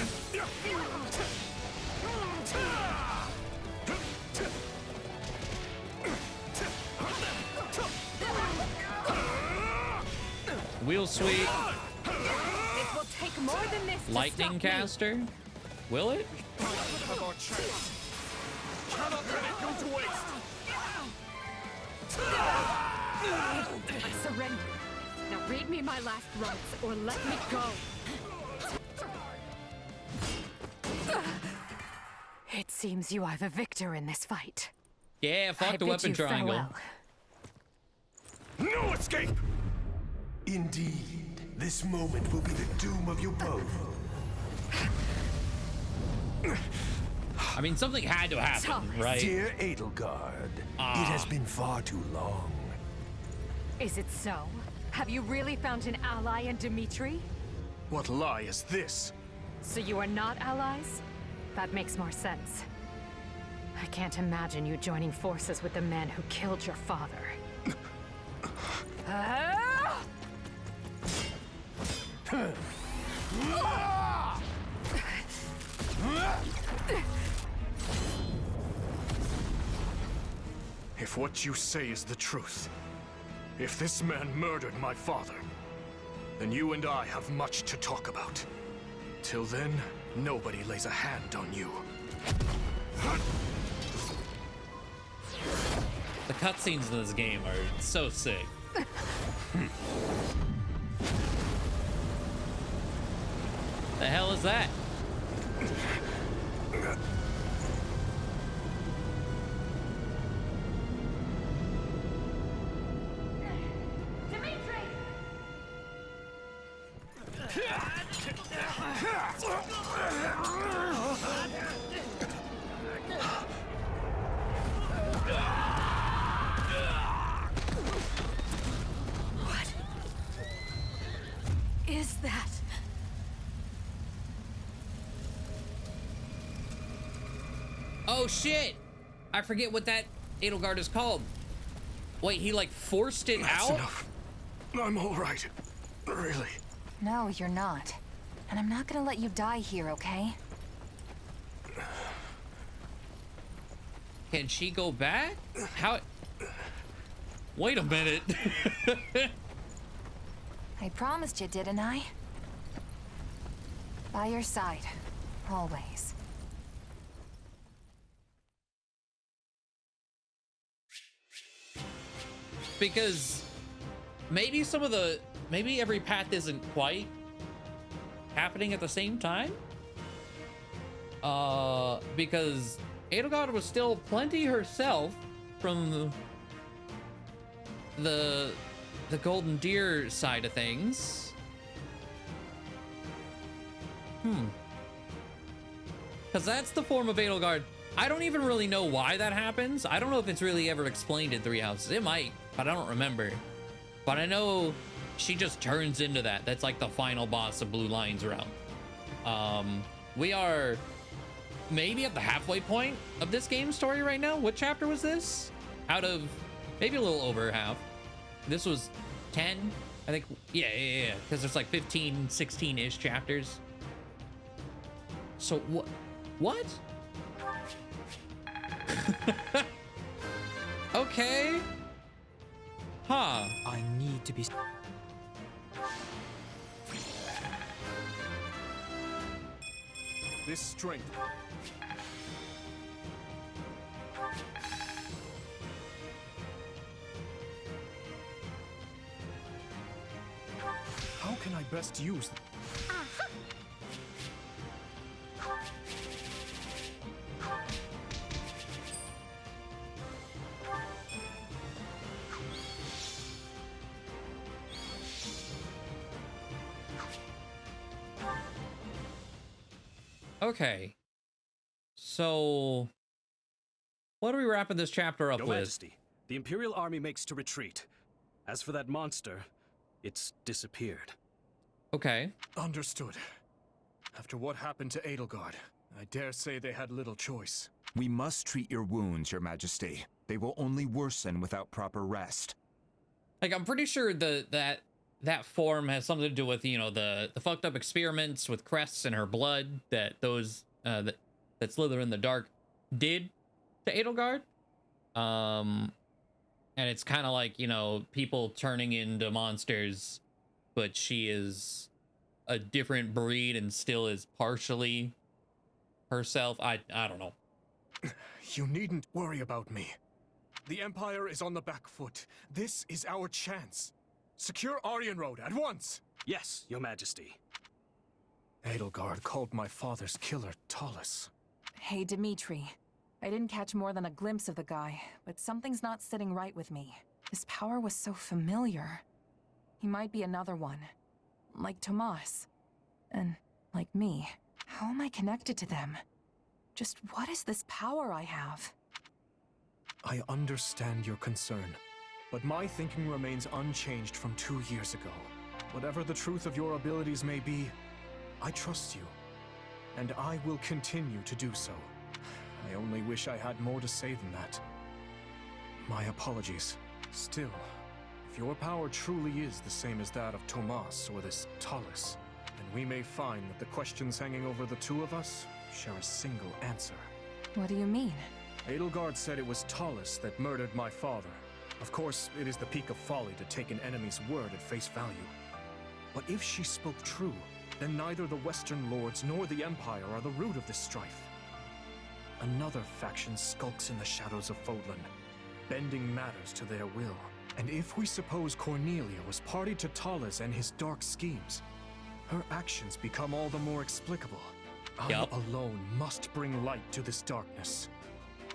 [SPEAKER 1] Wheel sweep.
[SPEAKER 17] It will take more than this.
[SPEAKER 1] Lightning caster. Will it?
[SPEAKER 4] Cannot let it go to waste.
[SPEAKER 17] I surrender. Now read me my last rites, or let me go. It seems you are the victor in this fight.
[SPEAKER 1] Yeah, fuck
[SPEAKER 17] I
[SPEAKER 1] the
[SPEAKER 17] bid
[SPEAKER 1] weapon
[SPEAKER 17] you
[SPEAKER 1] triangle.
[SPEAKER 4] No escape! Indeed, this moment will be the doom of you both.
[SPEAKER 1] I mean, something had to happen, right?
[SPEAKER 4] Dear Edelgard, it has been far too long.
[SPEAKER 17] Is it so? Have you really found an ally in Dimitri?
[SPEAKER 10] What lie is this?
[SPEAKER 17] So you are not allies? That makes more sense. I can't imagine you joining forces with the man who killed your father.
[SPEAKER 10] If what you say is the truth, if this man murdered my father, then you and I have much to talk about. Till then, nobody lays a hand on you.
[SPEAKER 1] The cutscenes in this game are so sick. The hell is that?
[SPEAKER 17] What is that?
[SPEAKER 1] Oh shit! I forget what that Edelgard is called. Wait, he like forced it
[SPEAKER 10] That's
[SPEAKER 1] out?
[SPEAKER 10] enough. I'm all right. Really.
[SPEAKER 8] No, you're not. And I'm not gonna let you die here, okay?
[SPEAKER 1] Can she go back? How? Wait a minute.
[SPEAKER 8] I promised you, didn't I? By your side. Always.
[SPEAKER 1] Because maybe maybe every path isn't quite happening at the same time. Because Edelgard was still plenty herself from the Golden Deer side of things. Because that's the form of Edelgard. I don't even really know why that happens. I don't know if it's really ever explained in Three Houses. It might, but I don't remember. But I know she just turns into that. That's like the final boss of Blue Lion's realm. We are maybe at the halfway point of this game story right now. What chapter was this? Out of maybe a little over half. This was 10, I think. Yeah. Because there's like 15, 16-ish chapters. So what? Okay. Huh.
[SPEAKER 12] I need to be...
[SPEAKER 10] This strength... How can I best use...
[SPEAKER 1] Okay. So, what are we wrapping this chapter up
[SPEAKER 21] Your
[SPEAKER 1] with?
[SPEAKER 21] Majesty, the Imperial Army makes to retreat. As for that monster, it's disappeared.
[SPEAKER 1] Okay.
[SPEAKER 10] Understood. After what happened to Edelgard, I dare say they had little choice.
[SPEAKER 13] We must treat your wounds, Your Majesty. They will only worsen without proper rest.
[SPEAKER 1] Like, I'm pretty sure that form has something to do with, you know, the fucked up experiments with crests in her blood that those that Slither in the Dark did to Edelgard. And it's kind of like, you know, people turning into monsters but she is a different breed and still is partially herself. I don't know.
[SPEAKER 10] You needn't worry about me. The Empire is on the back foot. This is our chance. Secure Aryan Road at once!
[SPEAKER 21] Yes, Your Majesty.
[SPEAKER 10] Edelgard called my father's killer Talus.
[SPEAKER 8] Hey, Dimitri. I didn't catch more than a glimpse of the guy, but something's not sitting right with me. His power was so familiar. He might be another one. Like Tomas. And like me. How am I connected to them? Just what is this power I have?
[SPEAKER 10] I understand your concern, but my thinking remains unchanged from 2 years ago. Whatever the truth of your abilities may be, I trust you, and I will continue to do so. I only wish I had more to say than that. My apologies. Still, if your power truly is the same as that of Tomas or this Talus, then we may find that the questions hanging over the two of us share a single answer.
[SPEAKER 8] What do you mean?
[SPEAKER 10] Edelgard said it was Talus that murdered my father. Of course, it is the peak of folly to take an enemy's word at face value. But if she spoke true, then neither the Western Lords nor the Empire are the root of this strife. Another faction skulks in the shadows of Fódlan, bending matters to their will. And if we suppose Cornelia was party to Talus and his dark schemes, her actions become all the more explicable. I alone must bring light to this darkness.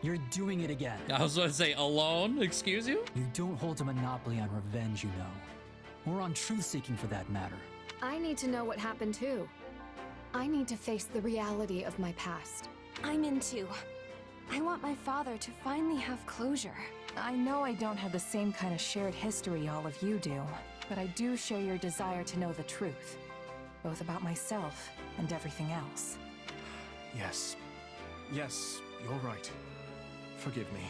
[SPEAKER 12] You're doing it again.
[SPEAKER 1] I was going to say alone, excuse you?
[SPEAKER 12] You don't hold a monopoly on revenge, you know. Or on truth-seeking for that matter.
[SPEAKER 14] I need to know what happened too. I need to face the reality of my past.
[SPEAKER 9] I'm in too. I want my father to finally have closure.
[SPEAKER 8] I know I don't have the same kind of shared history all of you do, but I do share your desire to know the truth. Both about myself and everything else.
[SPEAKER 10] Yes. Yes, you're right. Forgive me.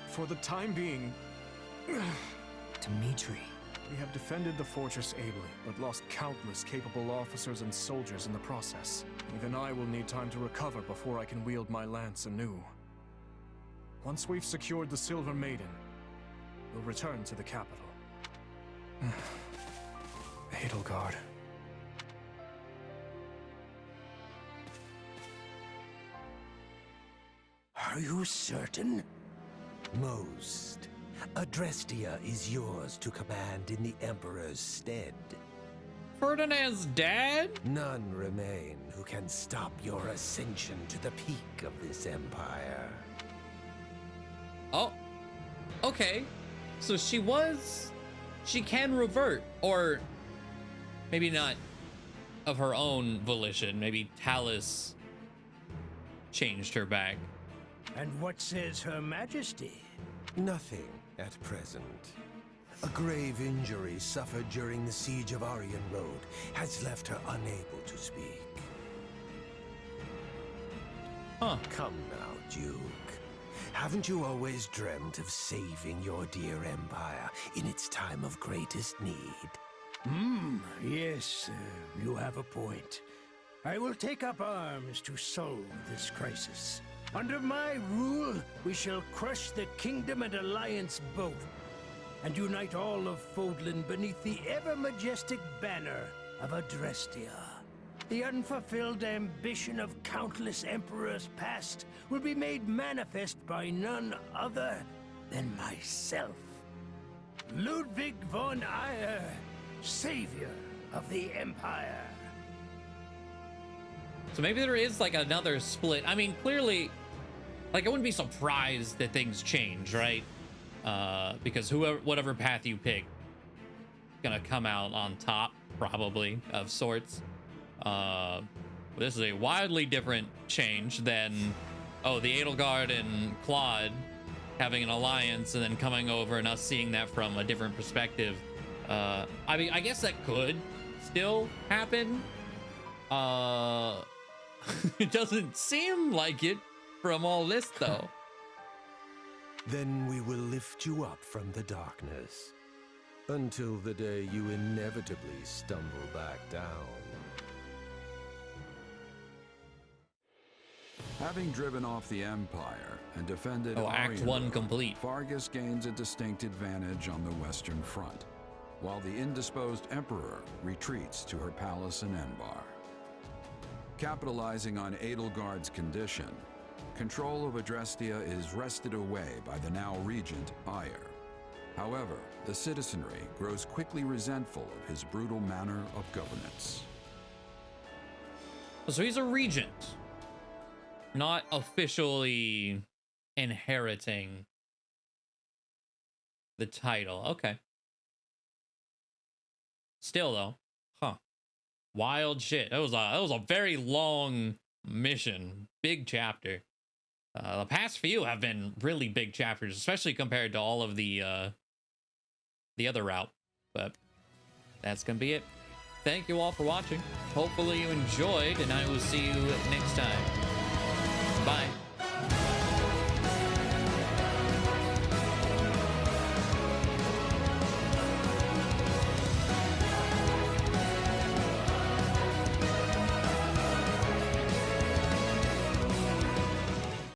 [SPEAKER 10] For the time being...
[SPEAKER 12] Dimitri.
[SPEAKER 10] We have defended the fortress ably, but lost countless capable officers and soldiers in the process. Even I will need time to recover before I can wield my lance anew. Once we've secured the Silver Maiden, we'll return to the capital. Edelgard.
[SPEAKER 4] Are you certain? Most. Adrestia is yours to command in the Emperor's stead.
[SPEAKER 1] Ferdinand's dad?
[SPEAKER 4] None remain who can stop your ascension to the peak of this empire.
[SPEAKER 1] Oh, okay. So she can revert, or maybe not of her own volition. Maybe Talus changed her back.
[SPEAKER 4] And what says Her Majesty? Nothing at present. A grave injury suffered during the siege of Aryan Road has left her unable to speak.
[SPEAKER 1] Huh.
[SPEAKER 4] Come now, Duke. Haven't you always dreamt of saving your dear empire in its time of greatest need?
[SPEAKER 2] Yes, you have a point. I will take up arms to solve this crisis. Under my rule, we shall crush the Kingdom and Alliance both, and unite all of Fódlan beneath the ever-majestic banner of Adrestia. The unfulfilled ambition of countless emperors past will be made manifest by none other than myself. Ludwig von Eyre, savior of the Empire.
[SPEAKER 1] So maybe there is like another split. I mean, clearly, like I wouldn't be surprised that things change, right? Because whatever path you pick, gonna come out on top, probably, of sorts. This is a wildly different change than, oh, the Edelgard and Claude having an alliance and then coming over and us seeing that from a different perspective. I mean, I guess that could still happen. It doesn't seem like it from all this, though.
[SPEAKER 4] Then we will lift you up from the darkness, until the day you inevitably stumble back down.
[SPEAKER 18] Having driven off the Empire and defended
[SPEAKER 1] Act
[SPEAKER 18] Aryan
[SPEAKER 1] 1
[SPEAKER 18] Road,
[SPEAKER 1] complete.
[SPEAKER 18] Fargus gains a distinct advantage on the Western Front.
[SPEAKER 11] while the indisposed Emperor retreats to her palace in Enbar. Capitalizing on Edelgard's condition, control of Adrestia is wrested away by the now regent Ire. However, the citizenry grows quickly resentful of his brutal manner of governance.
[SPEAKER 1] So he's a regent, not officially inheriting the title. Okay. Still though, huh? Wild shit. That was a very long mission, big chapter. The past few have been really big chapters, especially compared to all of the other route. But that's gonna be it. Thank you all for watching. Hopefully you enjoyed, and I will see you next time. Bye.